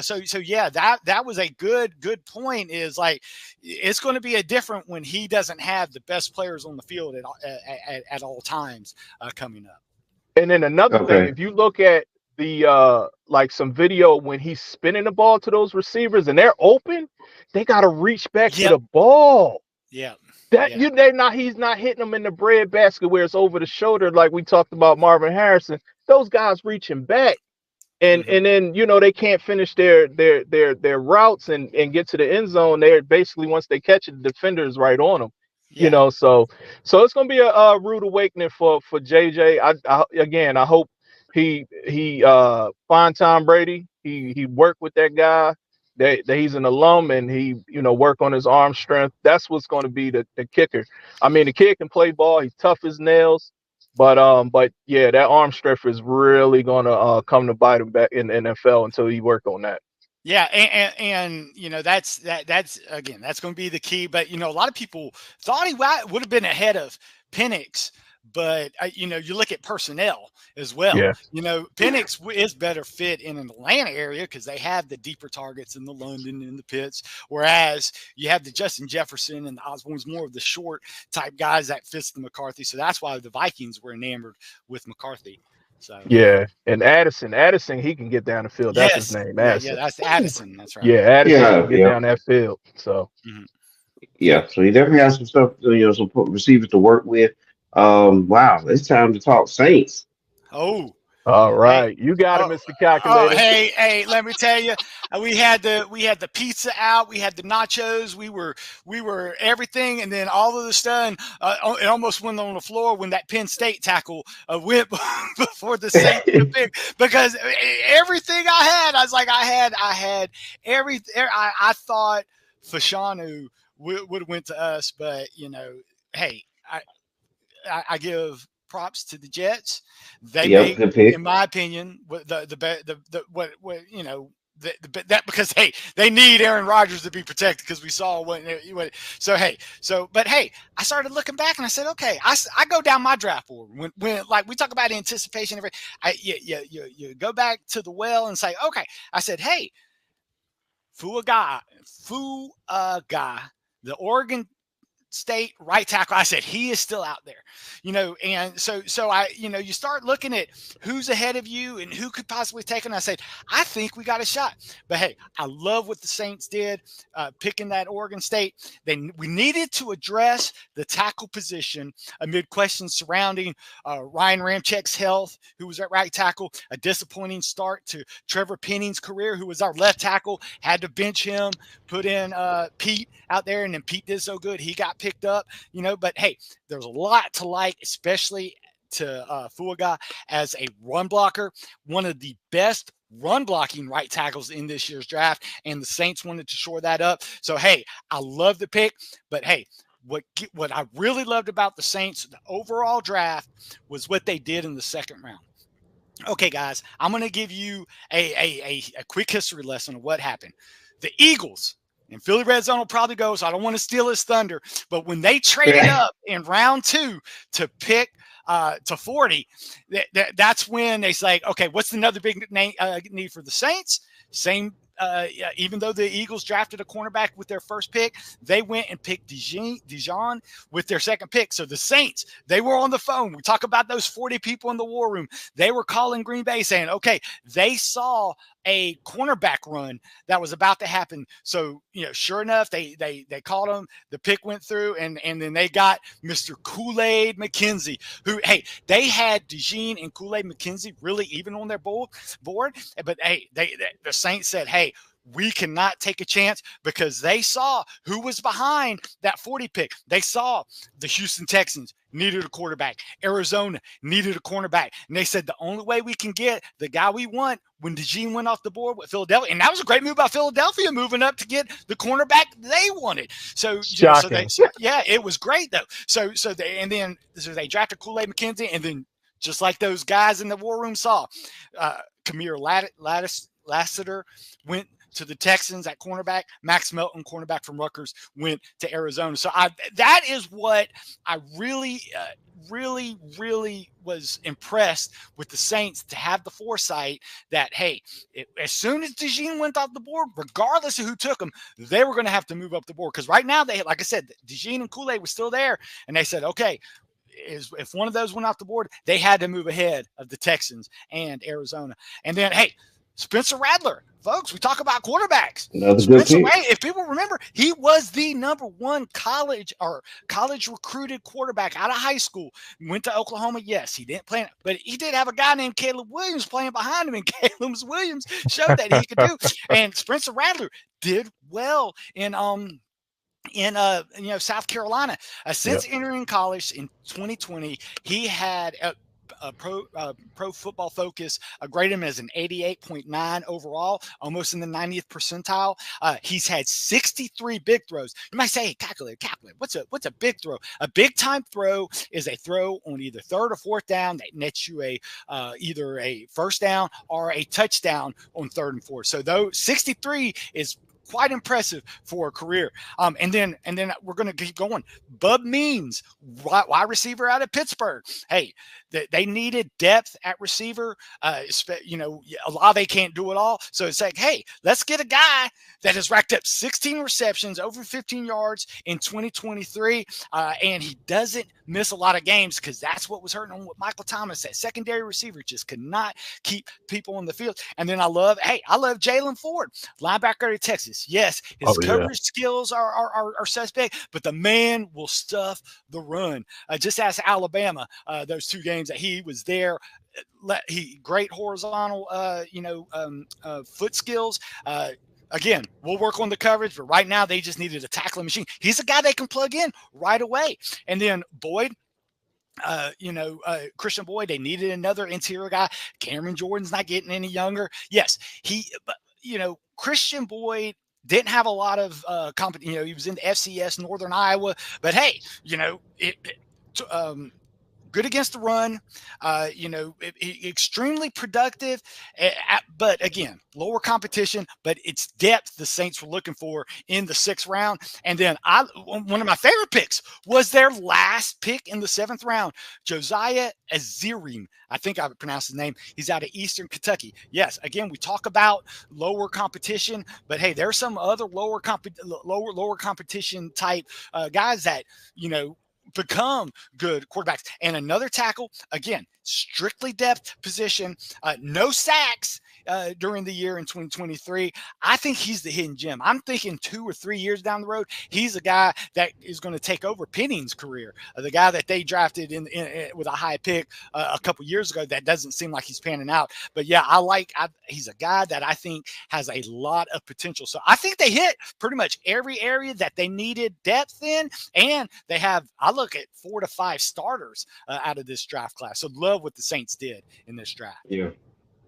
So yeah, that was a good point. Is like, it's going to be a different when he doesn't have the best players on the field at all times coming up. And then another thing, if you look at the like some video when he's spinning the ball to those receivers and they're open, they got to reach back to the ball. Yeah. He's not hitting them in the bread basket where it's over the shoulder like we talked about Marvin Harrison. Those guys reaching back, and then they can't finish their routes and get to the end zone. They're basically, once they catch it, the defender is right on them. So it's gonna be a rude awakening for JJ. I hope he find Tom Brady. He worked with that guy. That he's an alum, and he work on his arm strength. That's what's going to be the kicker. I mean, the kid can play ball. He's tough as nails. But yeah, that arm strength is really gonna come to bite him back in the NFL until he work on that. Yeah, and that's again, that's going to be the key. But a lot of people thought he would have been ahead of Penix, but you look at personnel as well. Yeah. Penix is better fit in an Atlanta area because they have the deeper targets in the London and the Pitts, whereas you have the Justin Jefferson and the Osborne's more of the short type guys that fits the McCarthy. So that's why the Vikings were enamored with McCarthy. So yeah, and Addison, he can get down the field. That's his name. Addison. Yeah, that's Addison. That's right. Yeah, Addison can get down that field. So yeah, so he definitely has some stuff, some receivers to work with. Wow, it's time to talk Saints. Oh, all right, you got it, Mr. Calculator. Oh, hey, let me tell you, we had the pizza out, we had the nachos, we were everything, and then all of a sudden, it almost went on the floor when that Penn State tackle went before the Saints because everything I had, I was like, I had everything. I thought Fashanu would have went to us, but hey, I give props to the Jets. They made, in my opinion, that because hey, they need Aaron Rodgers to be protected because we saw what. But hey, I started looking back and I said, okay, I go down my draft board when like we talk about anticipation. You go back to the well and say, okay, I said, hey, Fuaga, the Oregon State right tackle. I said he is still out there, and so I, you start looking at who's ahead of you and who could possibly take him. I said, I think we got a shot. But hey, I love what the Saints did picking that Oregon State. We needed to address the tackle position amid questions surrounding Ryan Ramczyk's health, who was at right tackle, a disappointing start to Trevor Penning's career, who was our left tackle, had to bench him, put in Pete out there, and then Pete did so good he got picked up, but hey, there's a lot to like, especially to Fuaga as a run blocker, one of the best run blocking right tackles in this year's draft, and the Saints wanted to shore that up. So hey, I love the pick, but hey, what I really loved about the Saints, the overall draft, was what they did in the second round. Okay, guys, I'm going to give you a quick history lesson of what happened. The Eagles, and Philly Red Zone will probably go, so I don't want to steal his thunder. But when they traded up in round 2 to pick to 40, that's when they say, okay, what's another big need for the Saints? Even though the Eagles drafted a cornerback with their first pick, they went and picked Dijon with their second pick. So the Saints, they were on the phone. We talk about those 40 people in the war room. They were calling Green Bay saying, okay, they saw a cornerback run that was about to happen. So, sure enough, they called him. The pick went through, and then they got Mr. Kool-Aid McKenzie, who, hey, they had Dijon and Kool-Aid McKenzie really even on their board. But hey, the Saints said, hey, we cannot take a chance, because they saw who was behind that 40 pick. They saw the Houston Texans needed a quarterback. Arizona needed a cornerback. And they said the only way we can get the guy we want when DeJean went off the board with Philadelphia. And that was a great move by Philadelphia, moving up to get the cornerback they wanted. So, yeah, it was great though. So they drafted Kool-Aid McKenzie, and then just like those guys in the war room saw, Kamir Lassiter went to the Texans at cornerback. Max Melton, cornerback from Rutgers, went to Arizona. So that is what I really was impressed with the Saints, to have the foresight that, hey, as soon as DeJean went off the board, regardless of who took him, they were going to have to move up the board. Because right now, they, like I said, DeJean and Kool-Aid were still there, and they said, okay, if one of those went off the board, they had to move ahead of the Texans and Arizona. And then, hey, Spencer Rattler, folks, we talk about quarterbacks. If people remember, he was the #1 college recruited quarterback out of high school. Went to Oklahoma. Yes, he didn't play, but he did have a guy named Caleb Williams playing behind him, and Caleb Williams showed that he could do. And Spencer Rattler did well in South Carolina. Since entering college in 2020, he had Pro Football Focus graded him as an 88.9 overall, almost in the 90th percentile. He's had 63 big throws. You might say, hey, calculate. What's a big throw? A big time throw is a throw on either third or fourth down that nets you either a first down or a touchdown on third and fourth. So though 63 is quite impressive for a career. And then we're going to keep going. Bub Means, wide receiver out of Pittsburgh. Hey, they needed depth at receiver. Olave can't do it all. So it's like, hey, let's get a guy that has racked up 16 receptions, over 15 yards in 2023. And he doesn't miss a lot of games, because that's what was hurting on what Michael Thomas said. Secondary receiver just could not keep people on the field. And then I love Jalen Ford, linebacker of Texas. Yes, his coverage skills are suspect, but the man will stuff the run. Just ask Alabama, those 2 games that he was there. He great horizontal, foot skills. Again, we'll work on the coverage, but right now they just needed a tackling machine. He's a guy they can plug in right away. And then Boyd, Christian Boyd, they needed another interior guy. Cameron Jordan's not getting any younger. Yes, Christian Boyd didn't have a lot of competition. He was in the FCS, Northern Iowa, but hey, good against the run, extremely productive, but again, lower competition, but it's depth the Saints were looking for in the 6th round. And then one of my favorite picks was their last pick in the 7th round, Josiah Azirim. I think I pronounced his name. He's out of Eastern Kentucky. Yes, again, we talk about lower competition, but hey, there's some other lower competition type guys that, become good quarterbacks. And another tackle, again, strictly depth position, no sacks during the year in 2023. I think he's the hidden gem. I'm thinking 2 or 3 years down the road, he's a guy that is going to take over Penning's career, the guy that they drafted in with a high pick a couple years ago. That doesn't seem like he's panning out. But yeah, he's a guy that I think has a lot of potential. So I think they hit pretty much every area that they needed depth in, and I look at 4 to 5 starters out of this draft class. So love what the Saints did in this draft. Yeah.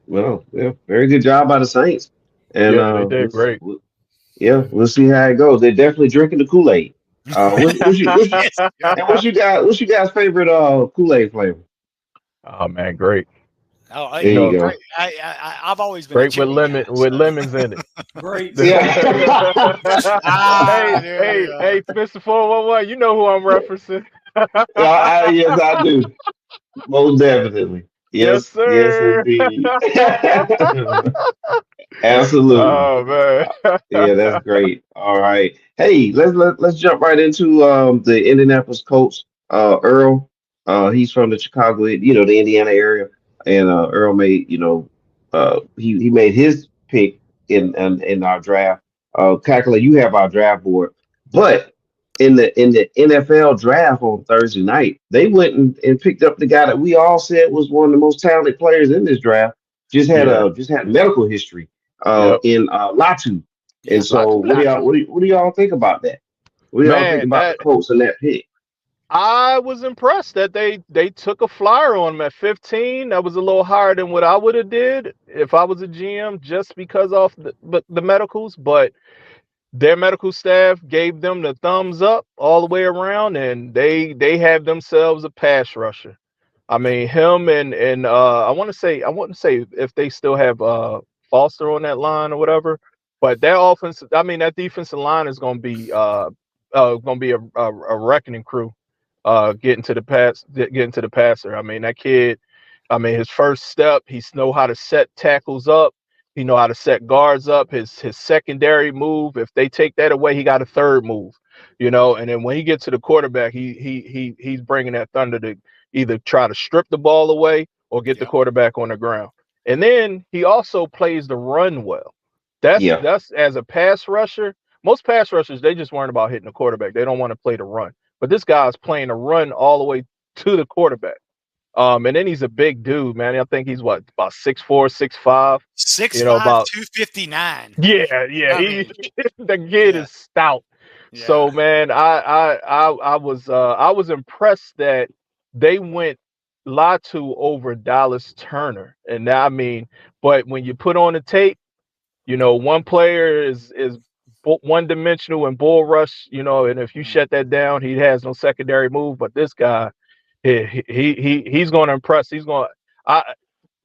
Well, yeah, very good job by the Saints. And they did great. We'll see how it goes. They're definitely drinking the Kool-Aid. What's you guys' favorite Kool-Aid flavor? Oh man, great. Oh, there you go. I've always been great with lemons in it. Great. Hey, Mr. 411, you know who I'm referencing. Yes, I do. Most definitely. Yes, sir. Yes, indeed. Absolutely. Oh man. Yeah, that's great. All right. Hey, let's jump right into the Indianapolis Colts. Earl, he's from the Chicago, the Indiana area, and Earl made, he made his pick in our draft. Calculate, you have our draft board, but in the NFL draft on Thursday night, they went and picked up the guy that we all said was one of the most talented players in this draft. Just had medical history. in Latu. And so, what do y'all think about that? What do y'all think about the Colts and that pick? I was impressed that they took a flyer on him at 15. That was a little higher than what I would have did if I was a GM, just because of the medicals. But their medical staff gave them the thumbs up all the way around, and they have themselves a pass rusher. I mean, him and I wouldn't say if they still have Foster on that line or whatever, but that offense, I mean, that defensive line is going to be a reckoning crew. Getting to the passer. I mean, that kid, I mean, his first step, he know how to set tackles up. He know how to set guards up. His secondary move, if they take that away, he got a third move, and then when he gets to the quarterback, he's bringing that thunder to either try to strip the ball away or get the quarterback on the ground. And then he also plays the run well. That's as a pass rusher. Most pass rushers, they just weren't about hitting the quarterback. They don't want to play the run. But this guy's playing a run all the way to the quarterback. And then he's a big dude, man. I think he's about 6'4", 6'5". 6'5", about 259. Yeah. The kid is stout. Yeah. So, man, I was impressed that they went Latu over Dallas Turner. And I mean, but when you put on the tape, one player is one-dimensional and bull rush, and if you shut that down, he has no secondary move. But this guy, he's going to impress. For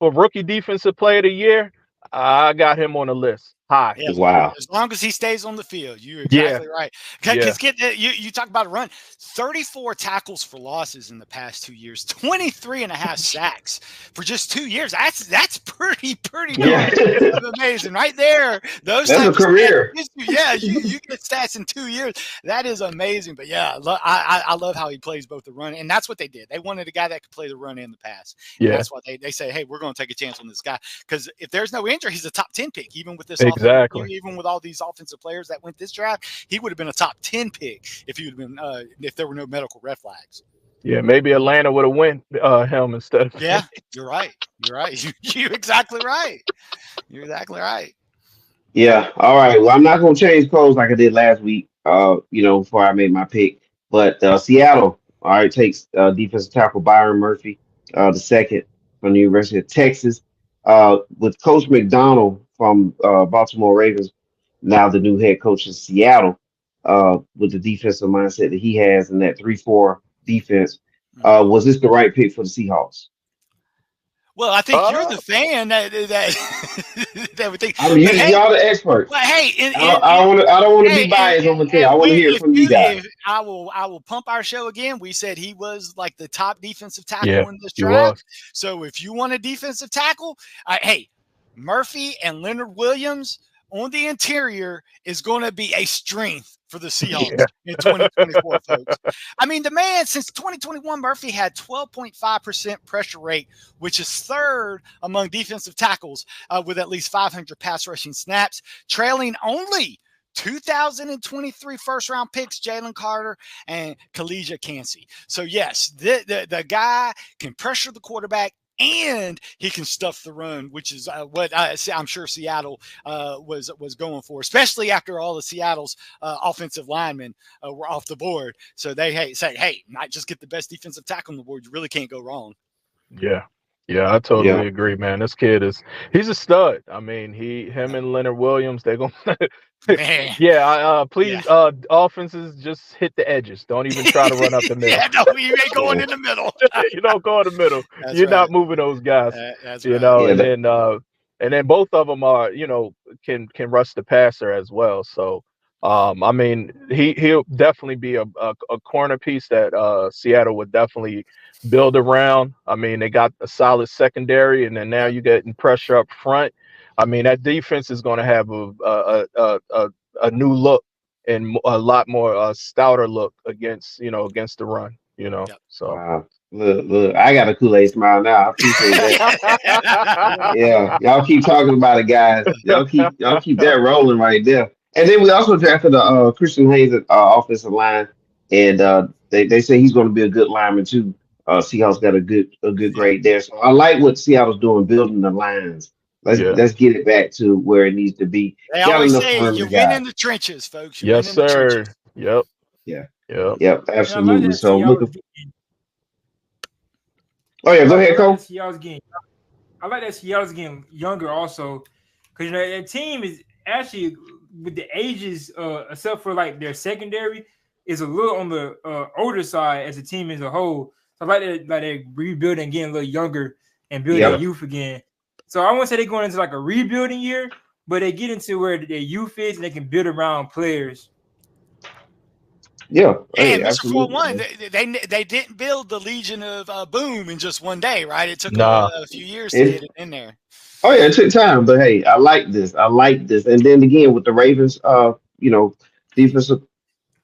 rookie defensive player of the year, I got him on the list. High. Yeah, wow. As long as he stays on the field. You're exactly right. Because you talk about a run. 34 tackles for losses in the past 2 years, 23.5 sacks for just 2 years. That's pretty amazing right there. That's a career. You get stats in 2 years. That is amazing. But I love how he plays both the run, and that's what they did. They wanted a guy that could play the run and the pass. Yeah. And that's why they say, hey, we're going to take a chance on this guy, because if there's no injury, he's a top 10 pick, even with this. Exactly. Even with all these offensive players that went this draft, he would have been a top 10 pick if he would have been if there were no medical red flags. Yeah, maybe Atlanta would have went him instead of. Yeah, you're right. You're exactly right. You're exactly right. Yeah. All right. Well, I'm not going to change clothes like I did last week. Before I made my pick, but Seattle, all right, takes defensive tackle Byron Murphy, the second from the University of Texas, with Coach McDonald from Baltimore Ravens, now the new head coach in Seattle, with the defensive mindset that he has in that 3-4 defense. Was this the right pick for the Seahawks? Well, I think you're the fan that would think. I mean, y'all the experts. Well, hey, I don't want to be biased on the team. I want to hear it from you guys. I will pump our show again. We said he was like the top defensive tackle in this draft. So if you want a defensive tackle, hey, Murphy and Leonard Williams on the interior is going to be a strength for the Seahawks in 2024, folks. I mean, the man, since 2021, Murphy had 12.5% pressure rate, which is third among defensive tackles with at least 500 pass rushing snaps, trailing only 2023 first-round picks, Jalen Carter and Kalijah Kancey. So, yes, the guy can pressure the quarterback, and he can stuff the run, which is what I'm sure Seattle was going for, especially after all of Seattle's offensive linemen were off the board. So they say, hey, not just get the best defensive tackle on the board. You really can't go wrong. Yeah, I totally agree, man. This kid he's a stud. I mean, him and Leonard Williams, they're going to please, offenses just hit the edges. Don't even try to run up the middle. You ain't going in the middle. You don't go in the middle. You're not moving those guys. That's and then both of them are, can rush the passer as well. So, I mean, he'll definitely be a corner piece that Seattle would definitely build around. I mean, they got a solid secondary, and then now you're getting pressure up front. I mean, that defense is going to have a new look and a lot more stouter look against the run. So. Wow. Look, I got a Kool-Aid smile now. I appreciate that. Yeah, y'all keep talking about it, guys. Y'all keep that rolling right there. And then we also drafted Christian Hayes at offensive line, and they say he's going to be a good lineman too. Seattle's got a good grade there. So I like what Seattle's doing, building the lines Let's get it back to where it needs to be. They always say you win in the trenches, folks. You yes, win in the sir. trenches. Yep. Yep. Absolutely. So looking. Oh yeah, go ahead, Cole. I like that Seattle's getting younger also, because their team is actually with the ages, except for like their secondary, is a little on the older side as a team as a whole. So I like they're rebuilding, getting a little younger and building their youth again. So I won't say they're going into like a rebuilding year, but they get into where their youth is and they can build around players. Yeah, and Mr. 4-1, they didn't build the Legion of Boom in just one day, right? It took a few years to get it in there. Oh yeah, it took time, but hey, I like this. And then again with the Ravens, defensive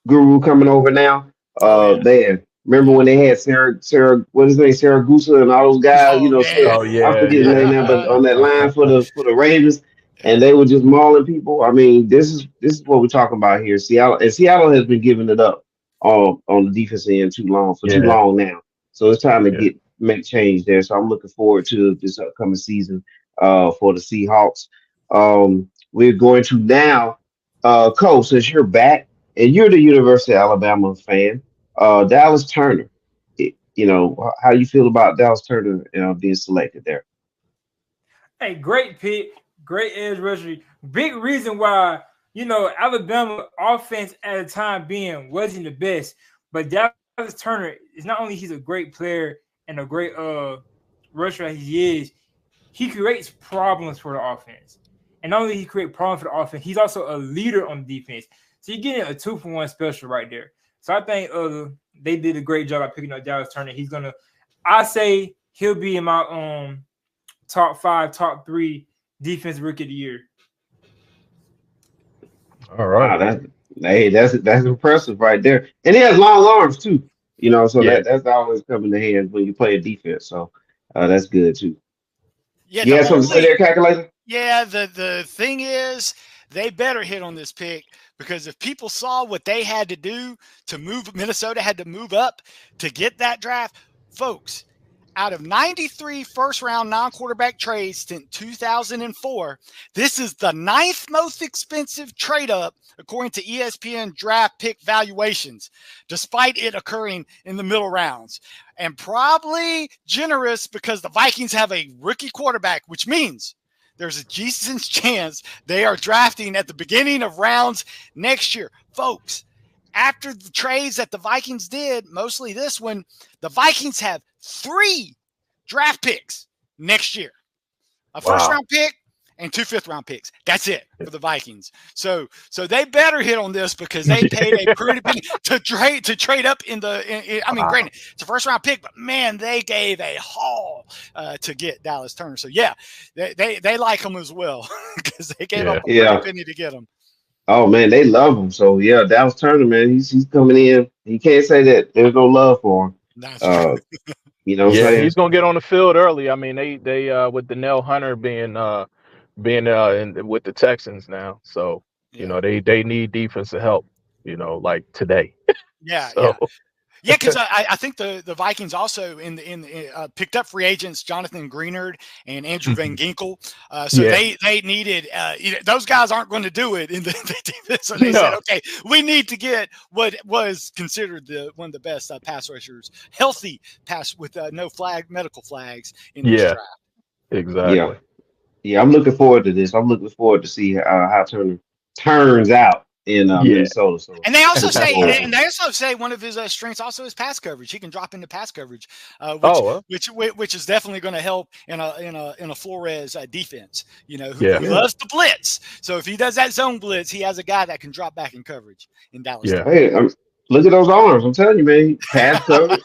guru coming over now. Man, remember when they had Sarah, what is his name, Sarah Gusa and all those guys? I forget his name now, but on that line for the Ravens, and they were just mauling people. I mean, this is what we're talking about here. Seattle has been giving it up on the defense end too long now. So it's time to make change there. So I'm looking forward to this upcoming season for the Seahawks. We're going to now, Cole, since you're back and you're the University of Alabama fan, Dallas Turner. How you feel about Dallas Turner being selected there? Hey, great pick, great edge rusher. Big reason why Alabama offense at the time being wasn't the best, but Dallas Turner is not only he's a great player and a great rusher as he is, he creates problems for the offense. And not only he creates problems for the offense, he's also a leader on defense. So you're getting a 2-for-1 special right there. So I think they did a great job at picking up Dallas Turner. I say he'll be in my top 5, top 3 defensive rookie of the year. All right. Wow, that's impressive right there. And he has long arms too. So that's always coming to hand when you play a defense. So that's good too. Yeah, you have something to say there, Calculator? Yeah, the thing is, they better hit on this pick, because if people saw what they had to do to move, Minnesota had to move up to get that draft, folks. Out of 93 first-round non-quarterback trades since 2004, this is the 9th most expensive trade-up according to ESPN draft pick valuations, despite it occurring in the middle rounds. And probably generous because the Vikings have a rookie quarterback, which means there's a decent chance they are drafting at the beginning of rounds next year. Folks, after the trades that the Vikings did, mostly this one, the Vikings have 3 draft picks next year. A first-round pick and 2 fifth-round picks. That's it for the Vikings. So they better hit on this, because they paid a pretty big to trade up in the. Granted, it's a first-round pick, but man, they gave a haul to get Dallas Turner. So yeah, they like him as well, because they gave up a penny to get him. Oh man, they love him. So yeah, Dallas Turner, man, he's coming in. You can't say that there's no love for him. That's true. He's gonna get on the field early. I mean, they with Danielle Hunter being with the Texans now, so they need defensive help. Like today. Yeah, because I think the Vikings also picked up free agents Jonathan Greenard and Andrew Van Ginkel. They needed those guys aren't going to do it in the defense. So they said, okay, we need to get what was considered one of the best pass rushers, healthy pass with no medical flags in this draft. Exactly. Yeah, I'm looking forward to this. I'm looking forward to see how Turner turns out in Minnesota. So. And they also say one of his strengths also is pass coverage. He can drop into pass coverage, which is definitely going to help in a Flores defense. Who loves to blitz. So if he does that zone blitz, he has a guy that can drop back in coverage in Dallas. Yeah. Hey, look at those arms. I'm telling you, man. Pass coverage,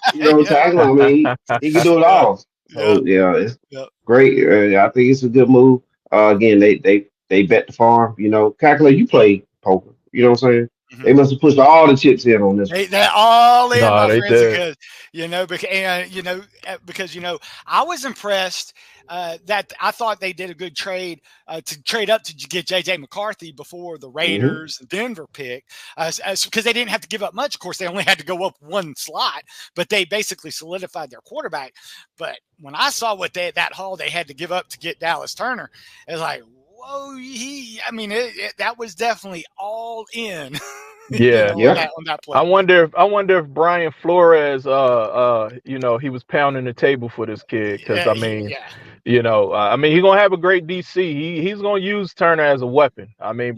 tackle. I mean, he can do it all. So it's great. I think it's a good move. Again, they bet the farm. Calculate. You play poker. You know what I'm saying? Mm-hmm. They must have pushed all the chips in on this. They're all in, my friends, because because I was impressed that I thought they did a good trade to trade up to get JJ McCarthy before the Raiders and Denver pick, because they didn't have to give up much. Of course, they only had to go up one slot, but they basically solidified their quarterback. But when I saw what that haul they had to give up to get Dallas Turner, it was like, whoa, that was definitely all in. Yeah, on that play. I wonder if Brian Flores, he was pounding the table for this kid, because he's gonna have a great DC. He's gonna use Turner as a weapon.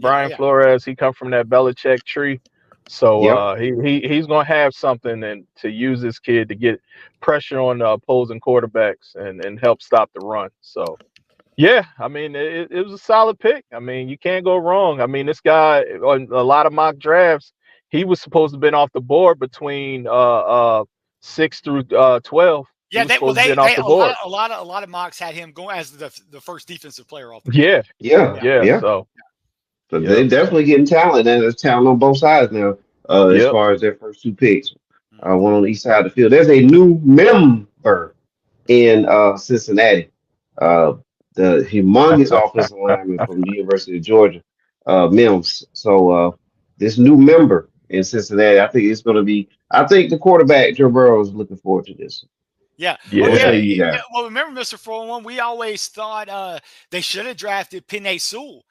Brian Flores, he come from that Belichick tree, so he's gonna have something and to use this kid to get pressure on the opposing quarterbacks and help stop the run. So. Yeah, it was a solid pick. You can't go wrong. This guy on a lot of mock drafts, he was supposed to have been off the board between 6 through 12. Yeah, a lot of mocks had him going as the first defensive player off the board. Yeah. So they're definitely getting talent, and there's talent on both sides now. As far as their first two picks, one on the east side of the field. There's a new member in Cincinnati. The humongous offensive lineman from the University of Georgia, Mims. So this new member in Cincinnati, I think it's going to be. I think the quarterback Joe Burrow is looking forward to this. Yeah. Well, remember, Mr. 401, we always thought they should have drafted Penei Sewell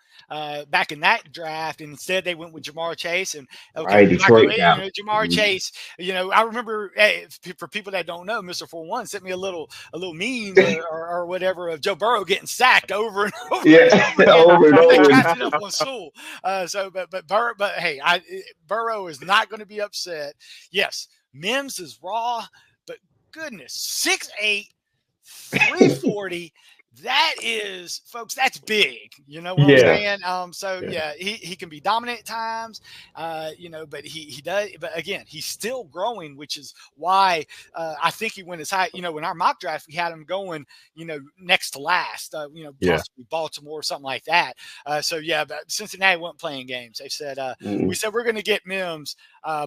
back in that draft, and instead they went with Jamar Chase. And Detroit. Jamar Chase. I remember, for people that don't know, Mr. 401 sent me a little meme or whatever of Joe Burrow getting sacked over and over. Yeah, over and over. They drafted up on Sewell. But hey, Burrow is not going to be upset. Yes, Mims is raw. Goodness, 6'8", 340. That is, folks, that's big. You know what I'm saying? He can be dominant at times, but he does. But again, he's still growing, which is why I think he went as high. In our mock draft, we had him going, next to last. Possibly Baltimore or something like that. But Cincinnati wasn't playing games. They said we said we're going to get Mims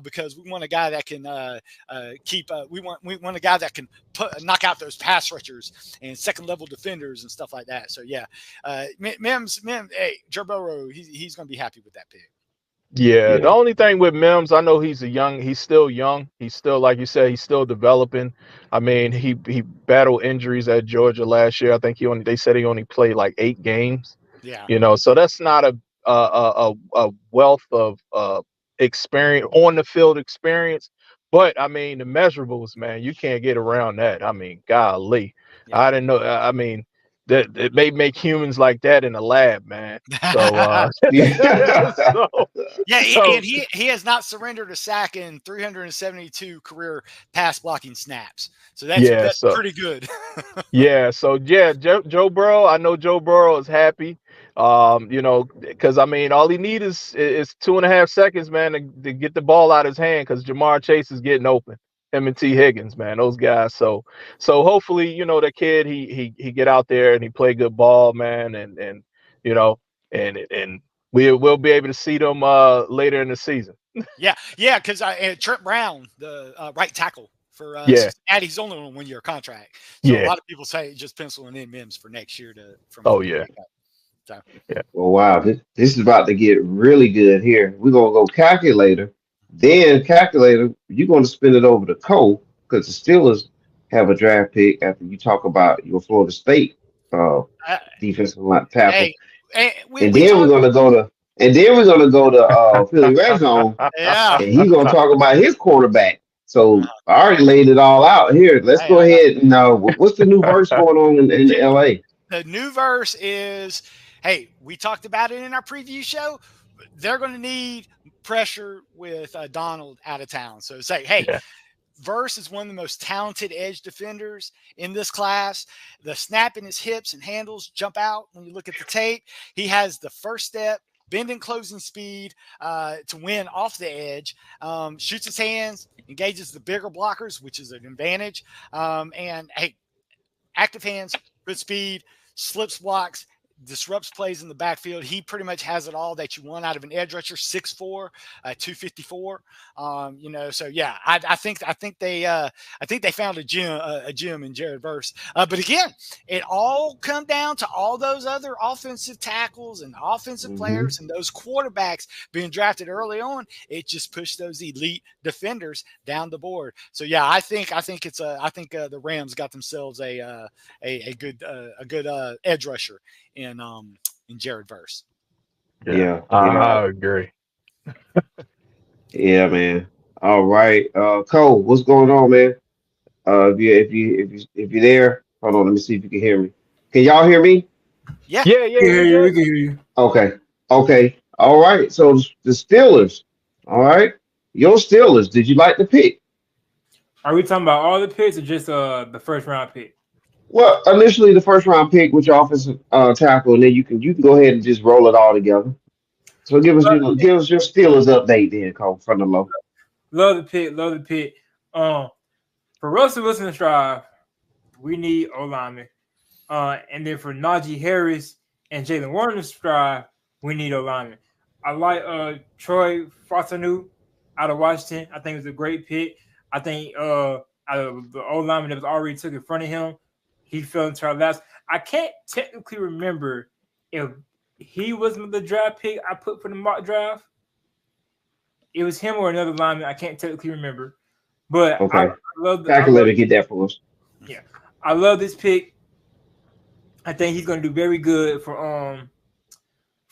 because we want a guy that can we want a guy that can knock out those pass rushers and second level defenders and stuff like that. So Mims, hey, Joe Burrow, he's going to be happy with that pick. Yeah, the only thing with Mims, I know he's still young. He's still, like you said, he's still developing. He battled injuries at Georgia last year. I think they said he only played like 8 games. Yeah. So that's not a wealth of experience, on the field experience. But the measurables, man, you can't get around that. Golly. Yeah. I didn't know. That it may make humans like that in a lab, man. So and he has not surrendered a sack in 372 career pass blocking snaps. So that's pretty good. Joe Burrow. I know Joe Burrow is happy. Because all he needs is 2.5 seconds, man, to get the ball out of his hand, because Jamar Chase is getting open. Him and T. Higgins, man, those guys. So hopefully, the kid he get out there and he play good ball, man, and we'll be able to see them later in the season. Because Trent Brown, the right tackle for Cincinnati, he's only on a 1-year contract. So a lot of people say just penciling in Mims for next year Well, wow, this is about to get really good here. We're gonna go calculator. Then calculator, you're going to spin it over to Cole, because the Steelers have a draft pick after you talk about your Florida State defensive line tackle. And then we're going to go to Philly Red Zone. And he's going to talk about his quarterback. So I already laid it all out here. Let's go ahead and what's the new verse going on in LA? The new verse is, hey, we talked about it in our preview show. They're going to need pressure with Donald out of town. So say, hey, Verse is one of the most talented edge defenders in this class. The snap in his hips and handles jump out when you look at the tape. He has the first step, bend and closing speed to win off the edge, shoots his hands, engages the bigger blockers, which is an advantage. And, hey, active hands, good speed, slips blocks, disrupts plays in the backfield. He pretty much has it all that you want out of an edge rusher, 6'4", 254. So yeah, I think they found a gem in Jared Verse. But again, it all come down to all those other offensive tackles and offensive players and those quarterbacks being drafted early on. It just pushed those elite defenders down the board. So yeah, I think the Rams got themselves a good edge rusher in Jared Verse. Yeah. I agree. Yeah, man. All right, Cole, what's going on, man? If you're there, hold on. Let me see if you can hear me. Can y'all hear me? Yeah. We can hear you. Okay. All right. So the Steelers. All right. Your Steelers. Did you like the pick? Are we talking about all the picks or just the first round pick? Well, initially the first round pick with your offensive tackle, and then you can go ahead and just roll it all together. So give us your Steelers update then, Cole, from the low. Love the pick. For Russell Wilson to strive, we need O-lineman. And then for Najee Harris and Jalen Warren to strive, we need O-lineman. I like Troy Fautanu out of Washington. I think it was a great pick. I think out of the O-lineman that was already took in front of him, he fell into our laps. I can't technically remember if he was the draft pick I put for the mock draft. It was him or another lineman. I can't technically remember. But okay. I love calculator. Get that for us. Yeah, I love this pick. I think he's going to do very good for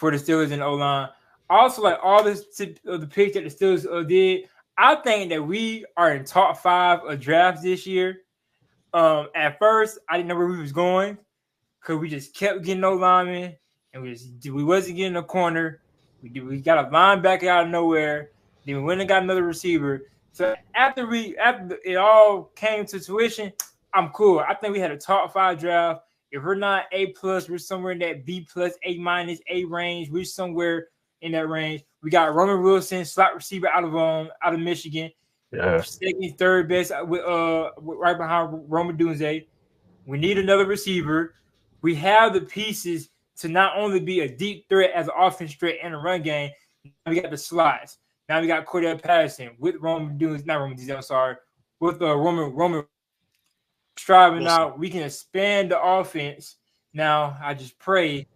the Steelers and O-line. Also, like all the picks that the Steelers did, I think that we are in top 5 of drafts this year. At first, I didn't know where we was going because we just kept getting no linemen, and we wasn't getting a corner. We got a linebacker out of nowhere. Then we went and got another receiver. So after it all came to tuition, I'm cool. I think we had a top 5 draft. If we're not A+, we're somewhere in that B+, A-, A range. We're somewhere in that range. We got Roman Wilson, slot receiver out of Michigan. Yeah. Second, third best with right behind Roma Dunze. We need another receiver. We have the pieces to not only be a deep threat as an offense threat and a run game. Now we got the slots. Now we got Cordell Patterson with Roma Dunze, not Roma Dunze, I'm sorry, with Roman striving out. We can expand the offense. Now I just pray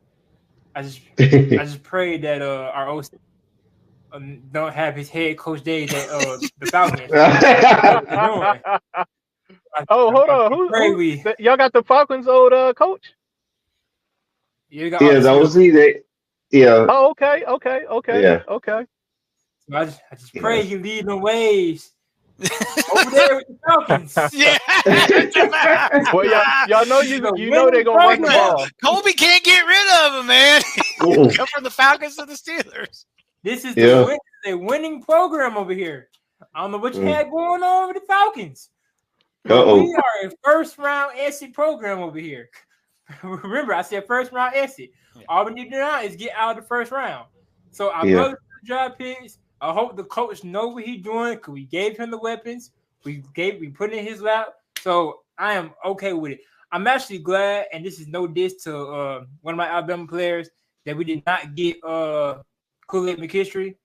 that our OC don't have his head coach days at the Falcons. Hold on. Y'all got the Falcons' old coach? Yeah, the OC. Yeah. Oh, okay. Yeah. Okay. So I just pray he lead the ways over there with the Falcons. Yeah. Well, y'all know you know they're gonna run the ball. Colby can't get rid of him, man. Come from the Falcons to the Steelers. This is the winning program over here. I don't know what you had going on with the Falcons. We are a first-round exit program over here. Remember, I said first-round exit. All we need to do now is get out of the first round. So I love the draft picks. I hope the coach know what he's doing because we gave him the weapons. We put it in his lap. So I am okay with it. I'm actually glad, and this is no diss to one of my Alabama players, that we did not get Kool-Aid McKinstry.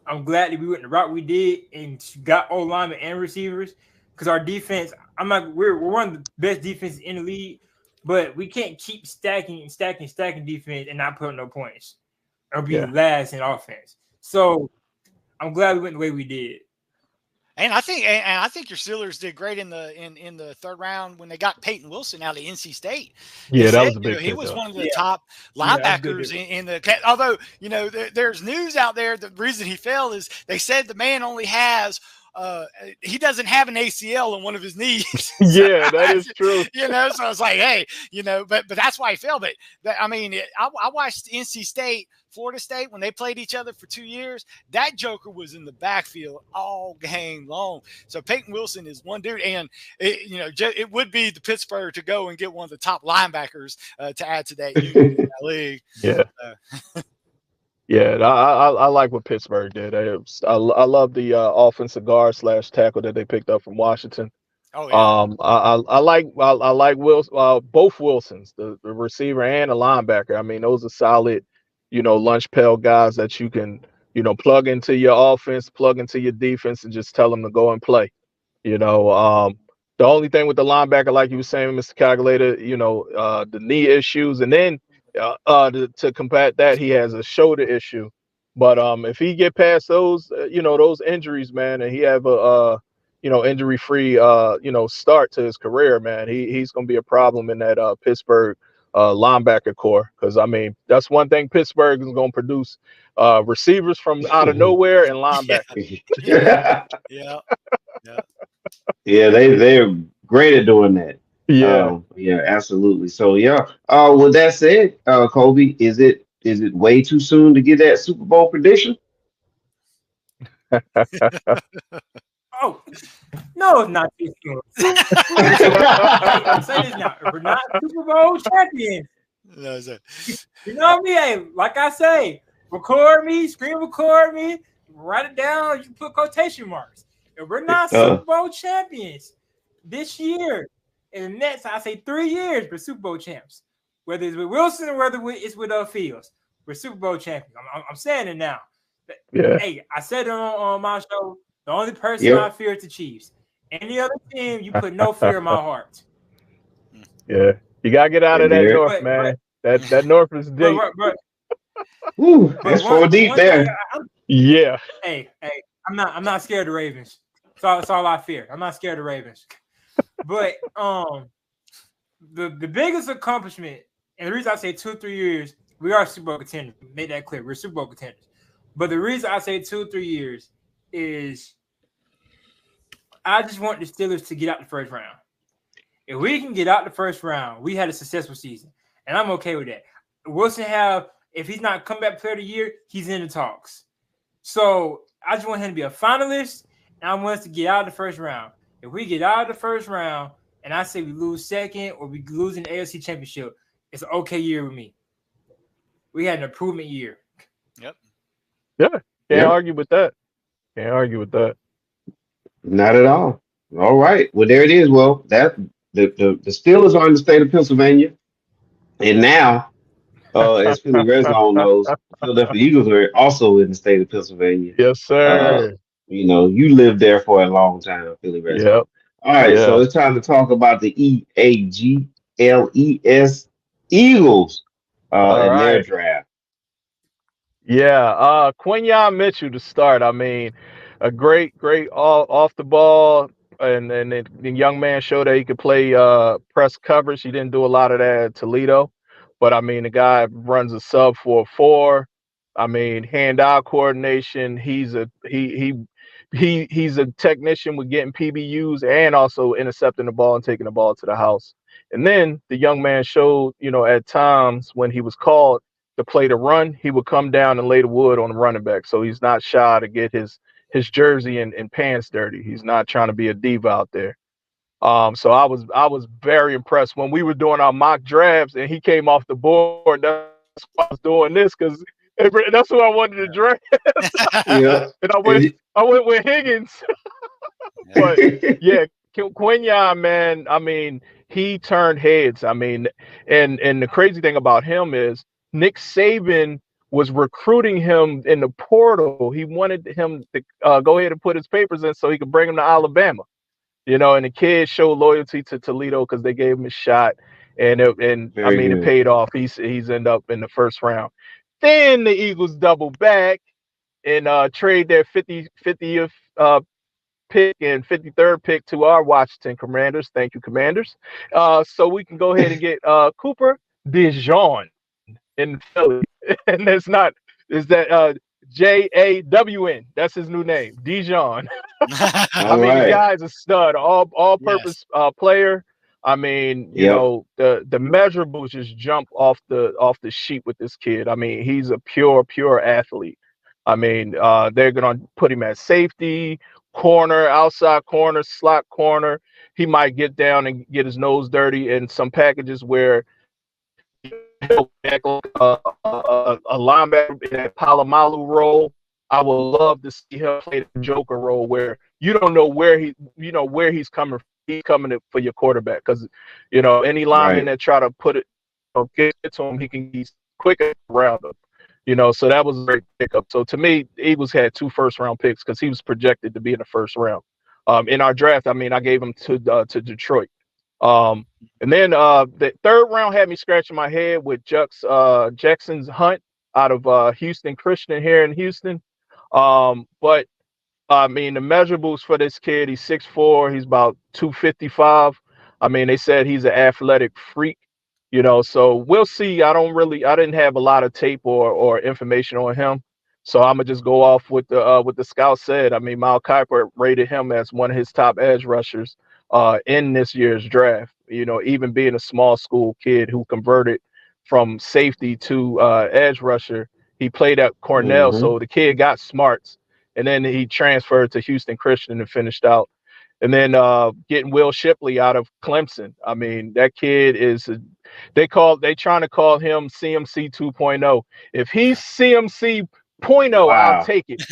I'm glad that we went the route we did and got O-linemen and receivers because our defense, we're one of the best defenses in the league, but we can't keep stacking defense and not put up no points or be last in offense. So I'm glad we went the way we did. And I think your Steelers did great in the third round when they got Peyton Wilson out of NC State. Yeah, that was a big. He was one of the top linebackers in the. Although there's news out there. The reason he fell is they said the man only has. He doesn't have an ACL on one of his knees. Yeah, that is true. So I was like, hey, but that's why he fell. But I watched NC State, Florida State when they played each other for 2 years. That joker was in the backfield all game long. So Peyton Wilson is one dude, and it would be the Pittsburgh to go and get one of the top linebackers to add to that unit in that league. Yeah. Yeah, I like what Pittsburgh did. I love the offensive guard / tackle that they picked up from Washington. Oh yeah. I like both Wilsons, the receiver and the linebacker. I mean, those are solid, lunch pail guys that you can, plug into your offense, plug into your defense, and just tell them to go and play. The only thing with the linebacker, like you were saying, Mr. Calculator, the knee issues, and then to combat that, he has a shoulder issue. But if he get past those, those injuries, man, and he have a injury-free, start to his career, man, he's gonna be a problem in that Pittsburgh linebacker core. Because I mean, that's one thing Pittsburgh is gonna produce: receivers from out of nowhere and linebackers. Yeah. Yeah, they're great at doing that. Yeah. Yeah, absolutely. So yeah. With that said, Kobe, is it way too soon to get that Super Bowl prediction? Oh, no, it's not too soon. I'm saying this now. We're not Super Bowl champions. No, you know what I mean? Hey, like I say, record me, screen record me, write it down. You put quotation marks. If we're not Super Bowl champions this year, in the next, I say 3 years, we're Super Bowl champs. Whether it's with Wilson or whether it's with Fields, we're Super Bowl champions. I'm saying it now. Yeah. Hey, I said it on my show. The only person I fear is the Chiefs. Any other team, you put no fear in my heart. Yeah, you gotta get out of that north, man. That north is deep. That's 4 deep there. Yeah. Hey, I'm not scared of the Ravens. That's all I fear. I'm not scared of the Ravens. But the biggest accomplishment, and the reason I say 2 or 3 years, we are Super Bowl contenders. Make that clear. We're Super Bowl contenders. But the reason I say 2 or 3 years is I just want the Steelers to get out the first round. If we can get out the first round, we had a successful season. And I'm okay with that. Wilson if he's not comeback player of the year, he's in the talks. So I just want him to be a finalist, and I want us to get out of the first round. If we get out of the first round, and I say we lose second or we lose in the AFC Championship, it's an okay year with me. We had an improvement year. Yep. Yeah. Can't argue with that. Can't argue with that. Not at all. All right. Well, there it is. Well, that the Steelers are in the state of Pennsylvania, and now, as Philly Red Zone knows, Philadelphia Eagles are also in the state of Pennsylvania. Yes, sir. You lived there for a long time, Philly Red Zone. All right, so it's time to talk about the EAGLES Eagles and their draft. Yeah, Quinyon Mitchell to start. I mean, a great off the ball, and the young man showed that he could play press coverage. He didn't do a lot of that at Toledo, but I mean, the guy runs a sub 4.4. I mean, hand-eye coordination. He's a technician with getting PBUs and also intercepting the ball and taking the ball to the house. And then the young man showed, at times when he was called to play the run, he would come down and lay the wood on the running back. So he's not shy to get his jersey and pants dirty. He's not trying to be a diva out there. So I was very impressed when we were doing our mock drafts and he came off the board. That's why I was doing this, because that's who I wanted to draft. Yeah. And I went with Higgins. But yeah, Quinyon, man, I mean, he turned heads. I mean, and the crazy thing about him is Nick Saban was recruiting him in the portal. He wanted him to go ahead and put his papers in so he could bring him to Alabama. And the kid showed loyalty to Toledo because they gave him a shot, and it paid off. He's ended up in the first round. Then the Eagles double back and trade their 50th pick and 53rd pick to our Washington Commanders. Thank you, Commanders. So we can go ahead and get Cooper DeJean in Philly, and is that JAWN? That's his new name, DeJean. I mean, the guy's a stud, all-purpose player. I mean, you know, the measurables just jump off the sheet with this kid. I mean, he's a pure athlete. I mean, they're gonna put him at safety, corner, outside corner, slot corner. He might get down and get his nose dirty in some packages where he'll back a linebacker in that Palomalu role. I would love to see him play the Joker role where you don't know where he's coming he's coming for your quarterback because, you know, any lineman that try to put it, get to him, he's quick around him. You know, so that was a great pickup. So to me, the Eagles had 2 first-round picks because he was projected to be in the first round. In our draft, I mean, I gave him to Detroit. And then the 3rd round had me scratching my head with Jackson's Hunt out of Houston Christian here in Houston. But I mean, the measurables for this kid, he's 6'4", he's about 255. I mean, they said he's an athletic freak. You know, so we'll see. I didn't have a lot of tape or information on him, so I'm gonna just go off with the scout said. I mean, Mel Kiper rated him as one of his top edge rushers in this year's draft. You know, even being a small school kid who converted from safety to edge rusher, he played at Cornell, so the kid got smarts, and then he transferred to Houston Christian and finished out. And then getting Will Shipley out of Clemson. I mean, that kid is they trying to call him CMC 2.0. If he's CMC 0.0, I'll take it.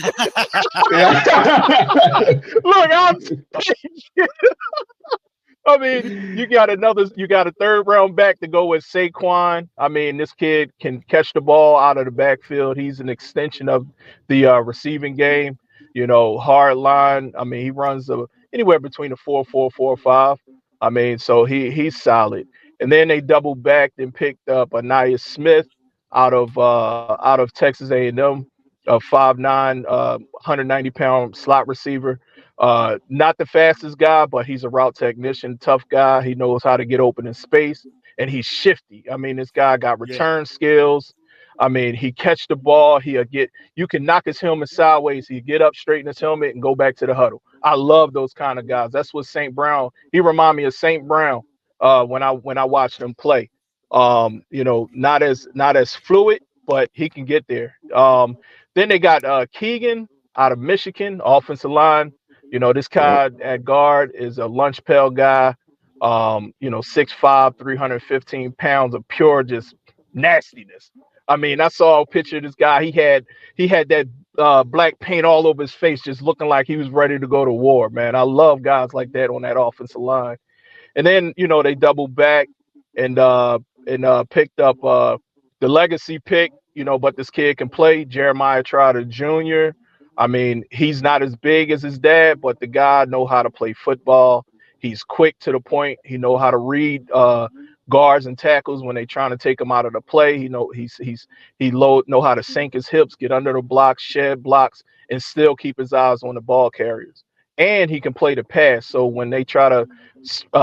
Look, I'll take it. I mean, you got a 3rd round back to go with Saquon. I mean, this kid can catch the ball out of the backfield. He's an extension of the receiving game. You know, hard line. I mean, he runs anywhere between a 4.4, 4.5. I mean, so he's solid. And then they doubled back and picked up Anaya Smith out of Texas A&M, a 5'9", 190-pound slot receiver. Not the fastest guy, but he's a route technician, tough guy. He knows how to get open in space, and he's shifty. I mean, this guy got return skills. I mean, he catch the ball. You can knock his helmet sideways. He get up, straighten his helmet, and go back to the huddle. I love those kind of guys. That's what St. Brown. He remind me of St. Brown when I watched him play. You know, not as fluid, but he can get there. Then they got Keegan out of Michigan, offensive line. You know, this guy at guard is a lunch pail guy. You know, 6'5", 315 pounds of pure just nastiness. I mean, I saw a picture of this guy. He had that black paint all over his face, just looking like he was ready to go to war, man. I love guys like that on that offensive line. And then, you know, they doubled back and picked up the legacy pick, you know, but this kid can play, Jeremiah Trotter Jr. I mean, he's not as big as his dad, but the guy know how to play football. He's quick to the point. He know how to read guards and tackles when they trying to take him out of the play. He know how to sink his hips, get under the blocks, shed blocks, and still keep his eyes on the ball carriers. And he can play the pass. So when they try to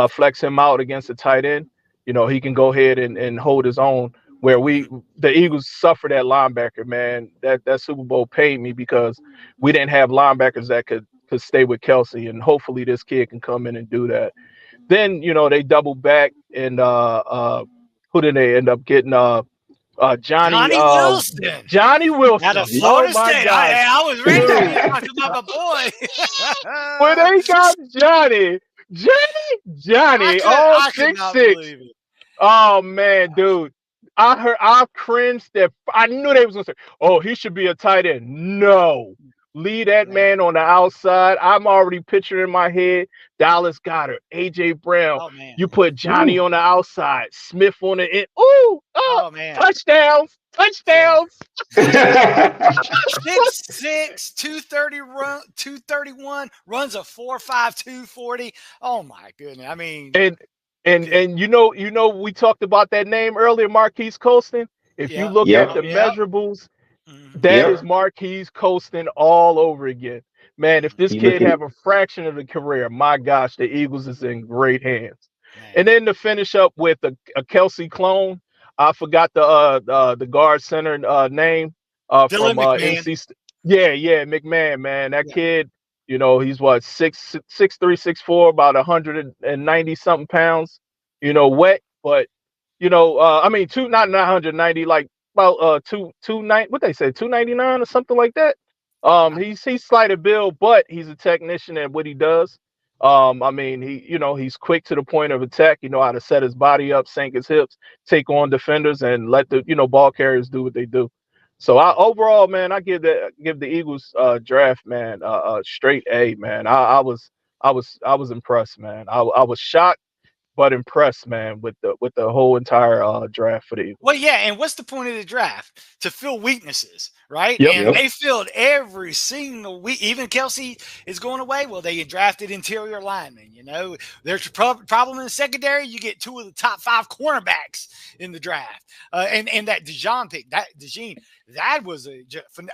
flex him out against the tight end, you know, he can go ahead and hold his own. Where the Eagles suffered at linebacker, man. That Super Bowl paid me because we didn't have linebackers that could stay with Kelsey, and hopefully this kid can come in and do that. Then, you know, they doubled back and who did they end up getting? Johnny Wilson. Johnny Wilson. Out of Florida State. I was ready to talk about my boy. When they got Johnny, all 6'6". Oh man, dude. I cringed that I knew they was gonna say, oh, he should be a tight end. No. Leave that man on the outside. I'm already picturing in my head Dallas Goedert, AJ Brown. Oh, you put Johnny on the outside, Smith on the end. Oh man. Touchdowns. 6'6", 231, runs a 4.5, 240. Oh my goodness. I mean, and you know, we talked about that name earlier, Marquise Colston. If you look at the measurables, that is Marquise Colston all over again. Man, if this kid have a fraction of the career, my gosh, the Eagles is in great hands. Man. And then to finish up with a Kelsey clone, I forgot the guard center name from NC. McMahon, man. That kid, you know, he's what, 6'3", 6'4", about 190 something pounds, you know, wet, but you know, I mean, not 190, like about 290, what they say, 299 or something like that. He's slighted build, but he's a technician at what he does. I mean, he's quick to the point of attack. You know how to set his body up, sink his hips, take on defenders, and let the ball carriers do what they do. So overall, man, I give the Eagles draft, man, a straight A, man. I was I was impressed, man. I was shocked but impressed, man, with the whole entire draft for the Eagles. Well, yeah, and what's the point of the draft? To fill weaknesses, right? Yep. And they filled every single week. Even Kelsey is going away. Well, they drafted interior linemen. You know, there's a problem in the secondary. You get 2 of the top 5 cornerbacks in the draft, and that Dijon pick, that was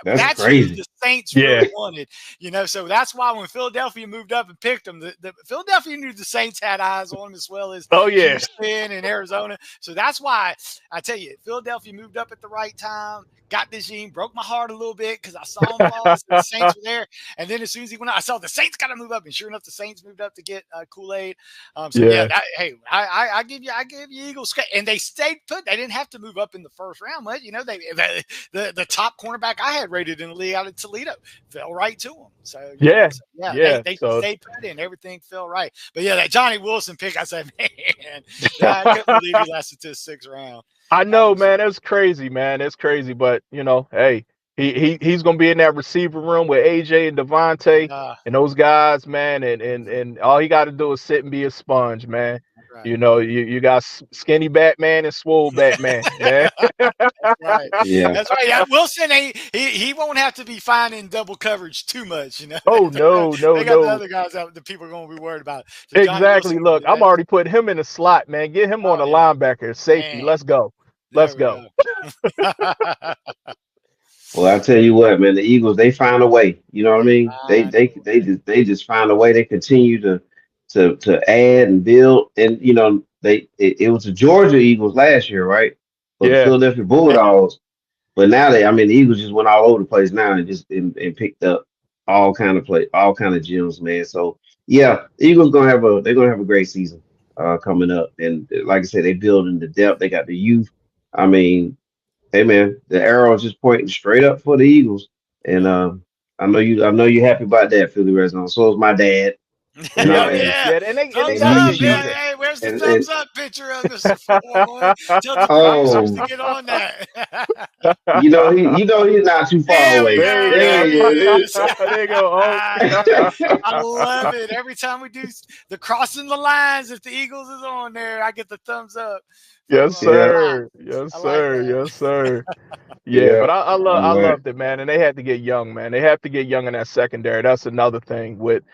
that's crazy. Who the Saints really wanted. You know, so that's why when Philadelphia moved up and picked them, the Philadelphia knew the Saints had eyes on them as well as Houston and Arizona. So that's why I tell you, Philadelphia moved up at the right time. Got Dijon, broke my heart a little bit because I saw him fall. The Saints were there, and then as soon as he went out, I saw the Saints got to move up, and sure enough, the Saints moved up to get Kool-Aid. I give you Eagles, and they stayed put. They didn't have to move up in the first round much. You know, the top cornerback I had rated in the league out of Toledo fell right to them. So they stayed put, and everything fell right. But yeah, that Johnny Wilson pick, I said, man, I couldn't believe he lasted to the 6th round. I know, man. It's crazy, man. It's crazy, but you know, hey, he's gonna be in that receiver room with AJ and Devontae and those guys, man. And all he got to do is sit and be a sponge, man. Right. You know, you got skinny Batman and swole Batman, man. That's right. Yeah, that's right. Yeah, Wilson, he won't have to be finding double coverage too much, you know. Oh no, they got the other guys that the people are going to be worried about. So exactly. Wilson, look, I'm already putting him in the slot, man. Get him on the linebacker, safety. Man. Let's go. Let's go. Well, I tell you what, man, the Eagles, they find a way. You know what I mean? They just find a way. They continue to add and build. And you know, it was the Georgia Eagles last year, right? But the Philadelphia Bulldogs. But now the Eagles just went all over the place now and just and picked up all kind of gems, man. So yeah, the Eagles they're gonna have a great season coming up. And like I said, they building the depth, they got the youth. I mean, hey man, the arrow is just pointing straight up for the Eagles, and I know you're happy about that, Philly Red Zone. So is my dad. And they hey, where's the thumbs up picture of this? Tell the producers to get on that. you know he's not too far away. There you go. I love it. Every time we do the crossing the lines, if the Eagles is on there, I get the thumbs up. Yes, sir. Yes, sir. Yes, sir. Yeah, but I loved it, man. And they had to get young, man. They have to get young in that secondary. That's another thing with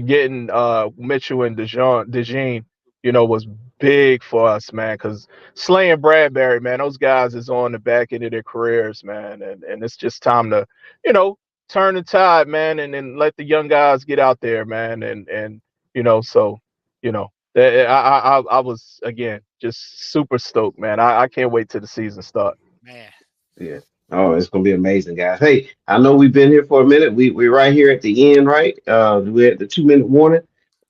getting Mitchell and Dijon, you know, was big for us, man. Because Slay and Bradbury, man, those guys is on the back end of their careers, man. And it's just time to, you know, turn the tide, man, and then let the young guys get out there, man. And you know, so, you know, I was, again, just super stoked, man. I can't wait till the season start. Man. Yeah. Oh, it's gonna be amazing, guys. Hey, I know we've been here for a minute. We're right here at the end, right? We're at the 2-minute warning.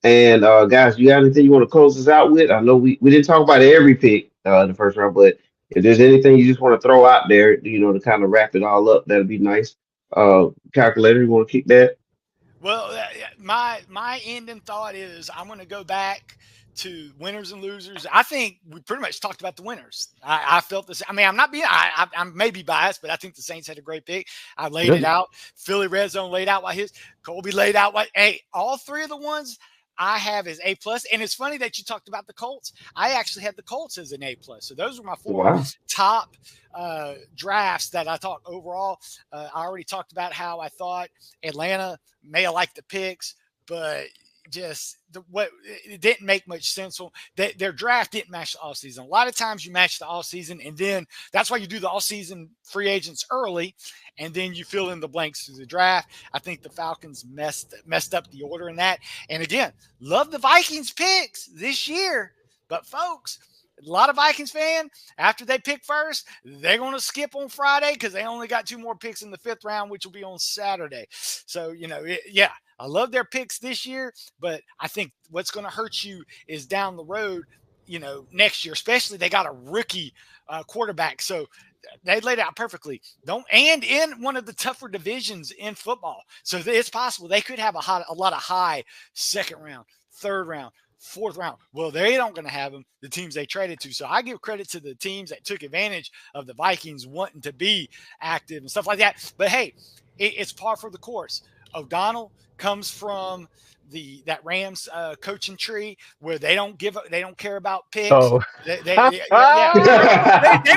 And guys, you got anything you want to close us out with? I know we didn't talk about every pick in the first round, but if there's anything you just want to throw out there, you know, to kind of wrap it all up, that'd be nice. Calculator, you want to kick that? Well, my ending thought is I'm going to go back to winners and losers. I think we pretty much talked about the winners. I felt this. I mean, I may be biased, but I think the Saints had a great pick. I laid it out. Philly Red Zone laid out Colby laid out all 3 of the ones I have as A+. And it's funny that you talked about the Colts. I actually had the Colts as an A+. So those were my 4 top drafts that I thought overall. I already talked about how I thought Atlanta may have liked the picks, but just it didn't make much sense. Their draft didn't match the offseason. A lot of times you match the offseason, and then that's why you do the offseason free agents early, and then you fill in the blanks through the draft. I think the Falcons messed up the order in that. And again, love the Vikings picks this year, but folks, a lot of Vikings fan, after they pick first, they're going to skip on Friday because they only got 2 more picks in the 5th round, which will be on Saturday. So, you know, I love their picks this year, but I think what's going to hurt you is down the road, you know, next year, especially they got a rookie quarterback. So they laid it out perfectly. And in one of the tougher divisions in football. So it's possible they could have a lot of high 2nd round, 3rd round, 4th round. Well, they don't going to have them, the teams they traded to. So I give credit to the teams that took advantage of the Vikings wanting to be active and stuff like that. But hey, it's par for the course. O'Donnell, comes from that Rams coaching tree where they don't care about picks. Oh. They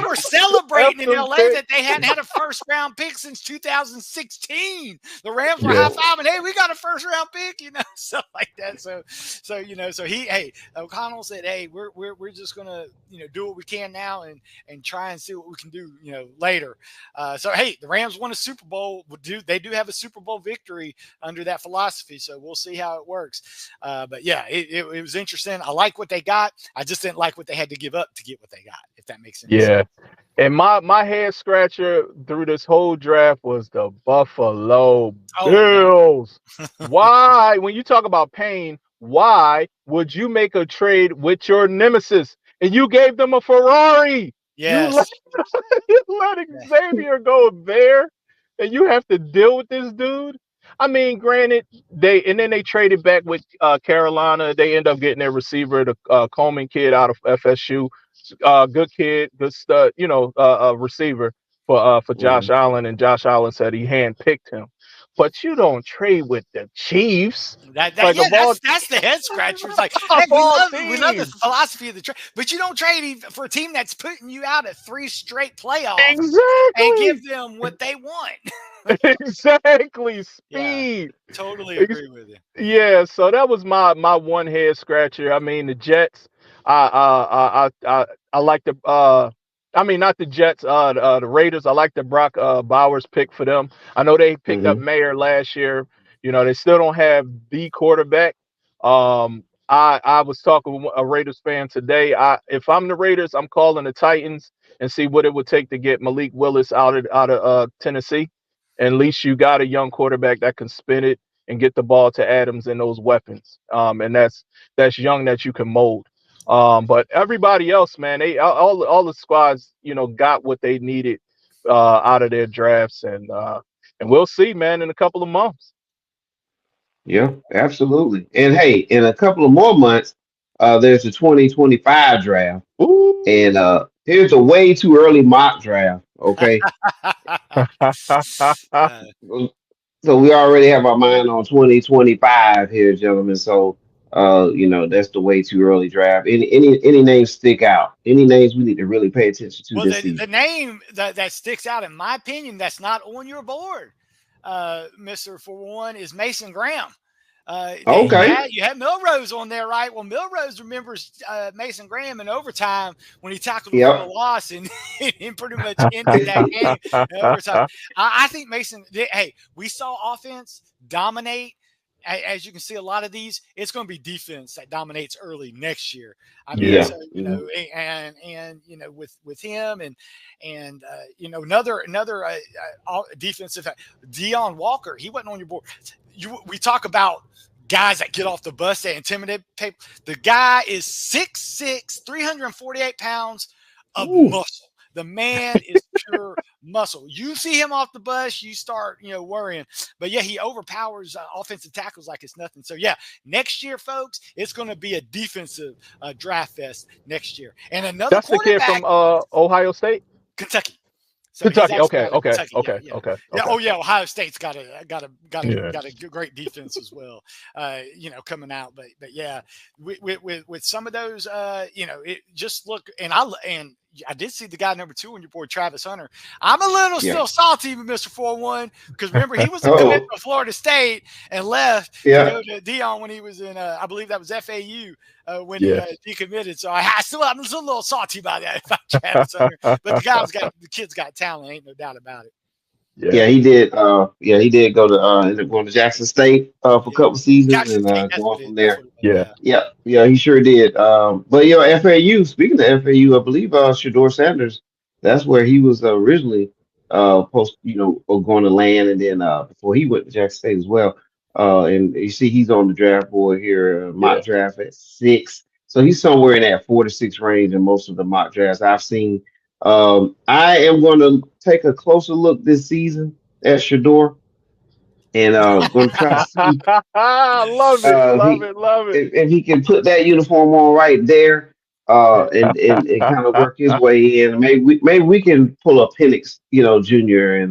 were celebrating in LA that they hadn't had a first round pick since 2016. The Rams were high fiving, hey, we got a first round pick, stuff like that. So O'Connell said, hey, we're just gonna do what we can now and try and see what we can do later. So hey, the Rams won a Super Bowl. They do have a Super Bowl victory under that philosophy. So we'll see how it works. But yeah, it was interesting. I like what they got. I just didn't like what they had to give up to get what they got, if that makes sense. Yeah. And my head scratcher through this whole draft was the Buffalo Bills. Why, when you talk about pain, why would you make a trade with your nemesis and you gave them a Ferrari? Yes. You let Xavier go there and you have to deal with this dude. I mean, granted, they traded back with Carolina. They end up getting their receiver, the Coleman kid out of FSU. Good kid, good stud, a receiver for Josh Allen, and Josh Allen said he handpicked him. But you don't trade with the Chiefs. That's the head scratcher. It's like, hey, we love the philosophy of the trade, but you don't trade for a team that's putting you out at 3 straight playoffs and give them what they want. Exactly. Speed. Yeah, totally agree with you. Yeah, so that was my one head scratcher. I mean, the Jets. I like the not the Jets, the Raiders. I like the Brock Bowers pick for them. I know they picked up Mayer last year. They still don't have the quarterback. I was talking with a Raiders fan today. If I'm the Raiders, I'm calling the Titans and see what it would take to get Malik Willis out of Tennessee. And at least you got a young quarterback that can spin it and get the ball to Adams and those weapons. And that's young that you can mold. But everybody else, man, all the squads, got what they needed out of their drafts, and we'll see, man, in a couple of months. Yeah, absolutely. And hey, in a couple of more months, there's the 2025 draft. Ooh. And here's a way too early mock draft. Okay. So we already have our mind on 2025 here, gentlemen. So that's the way too early draft. Any names stick out? Any names we need to really pay attention to this season? The name that sticks out, in my opinion, that's not on your board, Mr. For one, is Mason Graham. Okay. You had Milrose on there, right? Well, Milrose remembers Mason Graham in overtime when he tackled him for a loss and pretty much ended that game in overtime. I think Mason, we saw offense dominate. As you can see, a lot of these, it's going to be defense that dominates early next year. I mean, so, with him and another defensive, Deion Walker, he wasn't on your board. We talk about guys that get off the bus that intimidate people. The guy is 6'6", 348 pounds of muscle. The man is pure muscle. You see him off the bus, you start, worrying. But yeah, he overpowers offensive tackles like it's nothing. So yeah, next year, folks, it's going to be a defensive draft fest next year. And another that's the kid from Ohio State, Kentucky. So Kentucky. Okay. Yeah. Oh yeah, Ohio State's got a great defense as well. Coming out, but yeah, with some of those, it just look, and I did see the guy number 2 on your board, Travis Hunter. I'm a little still salty with Mr. 4-1 because remember he was a commit to Florida State and left to go to Deion when he was in I believe that was FAU when he decommitted. So I'm a little salty about that about Travis Hunter. But the kid's got talent, ain't no doubt about it. Yeah, he did. He did go to going to Jackson State for a couple seasons and going from there. Yeah, he sure did. But FAU. Speaking of FAU, I believe Shedeur Sanders. That's where he was originally going to land, and then before he went to Jackson State as well. And you see, he's on the draft board here, mock draft at 6. So he's somewhere in that 4 to 6 range in most of the mock drafts I've seen. I am going to take a closer look this season at Shedeur, and going to try to see. Love it. If he can put that uniform on right there, and kind of work his way in, maybe we can pull up Penix, Jr.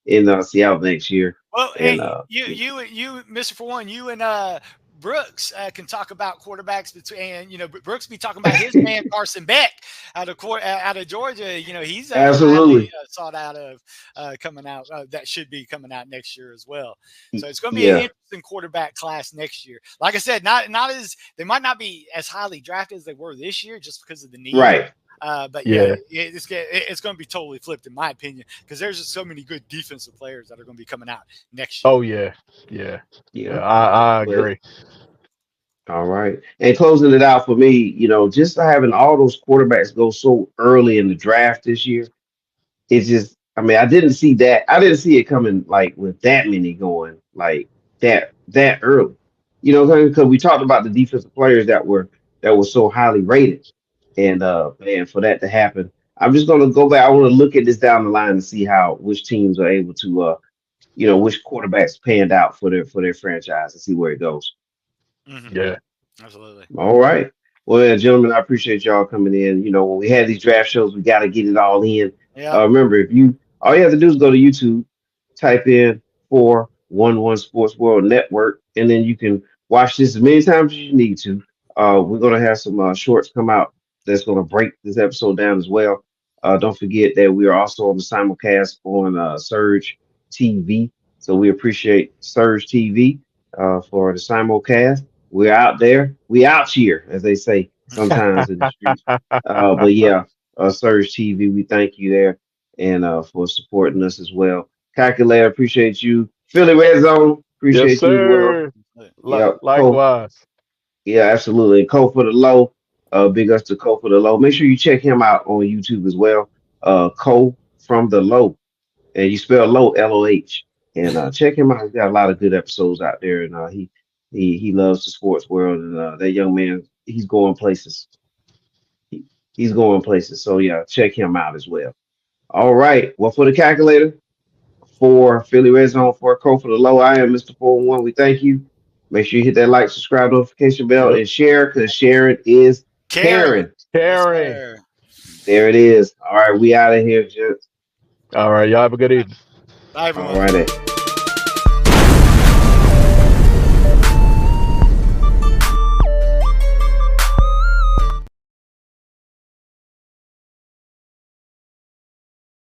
in Seattle next year. Well, And hey, you, Mr. For One, you and Brooks can talk about quarterbacks and Brooks be talking about his man Carson Beck out of Georgia. He's absolutely highly sought out of coming out. That should be coming out next year as well. So it's going to be an interesting quarterback class next year. Like I said, they might not be as highly drafted as they were this year just because of the need. Right. But yeah, it's going to be totally flipped in my opinion because there's just so many good defensive players that are going to be coming out next year. Oh yeah. I agree. All right. And closing it out for me, just having all those quarterbacks go so early in the draft this year, it's just, I didn't see that. I didn't see it coming like with that many going like that early. Because we talked about the defensive players that were so highly rated. And man, for that to happen, I'm just gonna go back. I want to look at this down the line and see which teams are able to which quarterbacks panned out for their franchise and see where it goes. Mm-hmm. Yeah. Absolutely. All right. Well, gentlemen, I appreciate y'all coming in. When we had these draft shows, we got to get it all in. Yeah. Remember, all you have to do is go to YouTube, type in 411 Sports World Network, and then you can watch this as many times as you need to. We're going to have some shorts come out that's going to break this episode down as well. Don't forget that we are also on the simulcast on Surge TV. So we appreciate Surge TV for the simulcast. We're out there. We out here, as they say sometimes in the streets. But yeah, Surge TV, we thank you there and for supporting us as well. Calculator, appreciate you. Philly Red Zone, appreciate you as well. Likewise. Yeah, absolutely. And Cole for the Low, big ups to Cole for the Low. Make sure you check him out on YouTube as well. Cole from the Low, and you spell Low L-O-H. And check him out. He's got a lot of good episodes out there, and he loves the sports world, and that young man, he's going places. He's going places. So yeah, check him out as well. All right. Well, for the calculator, for Philly Red Zone, for Cole for the Low, I am Mr. 401. We thank you. Make sure you hit that like, subscribe, notification bell, and share, because sharing is caring. Caring. There it is. All right, we out of here, gents. All right, y'all have a good evening. Bye, everyone. All right.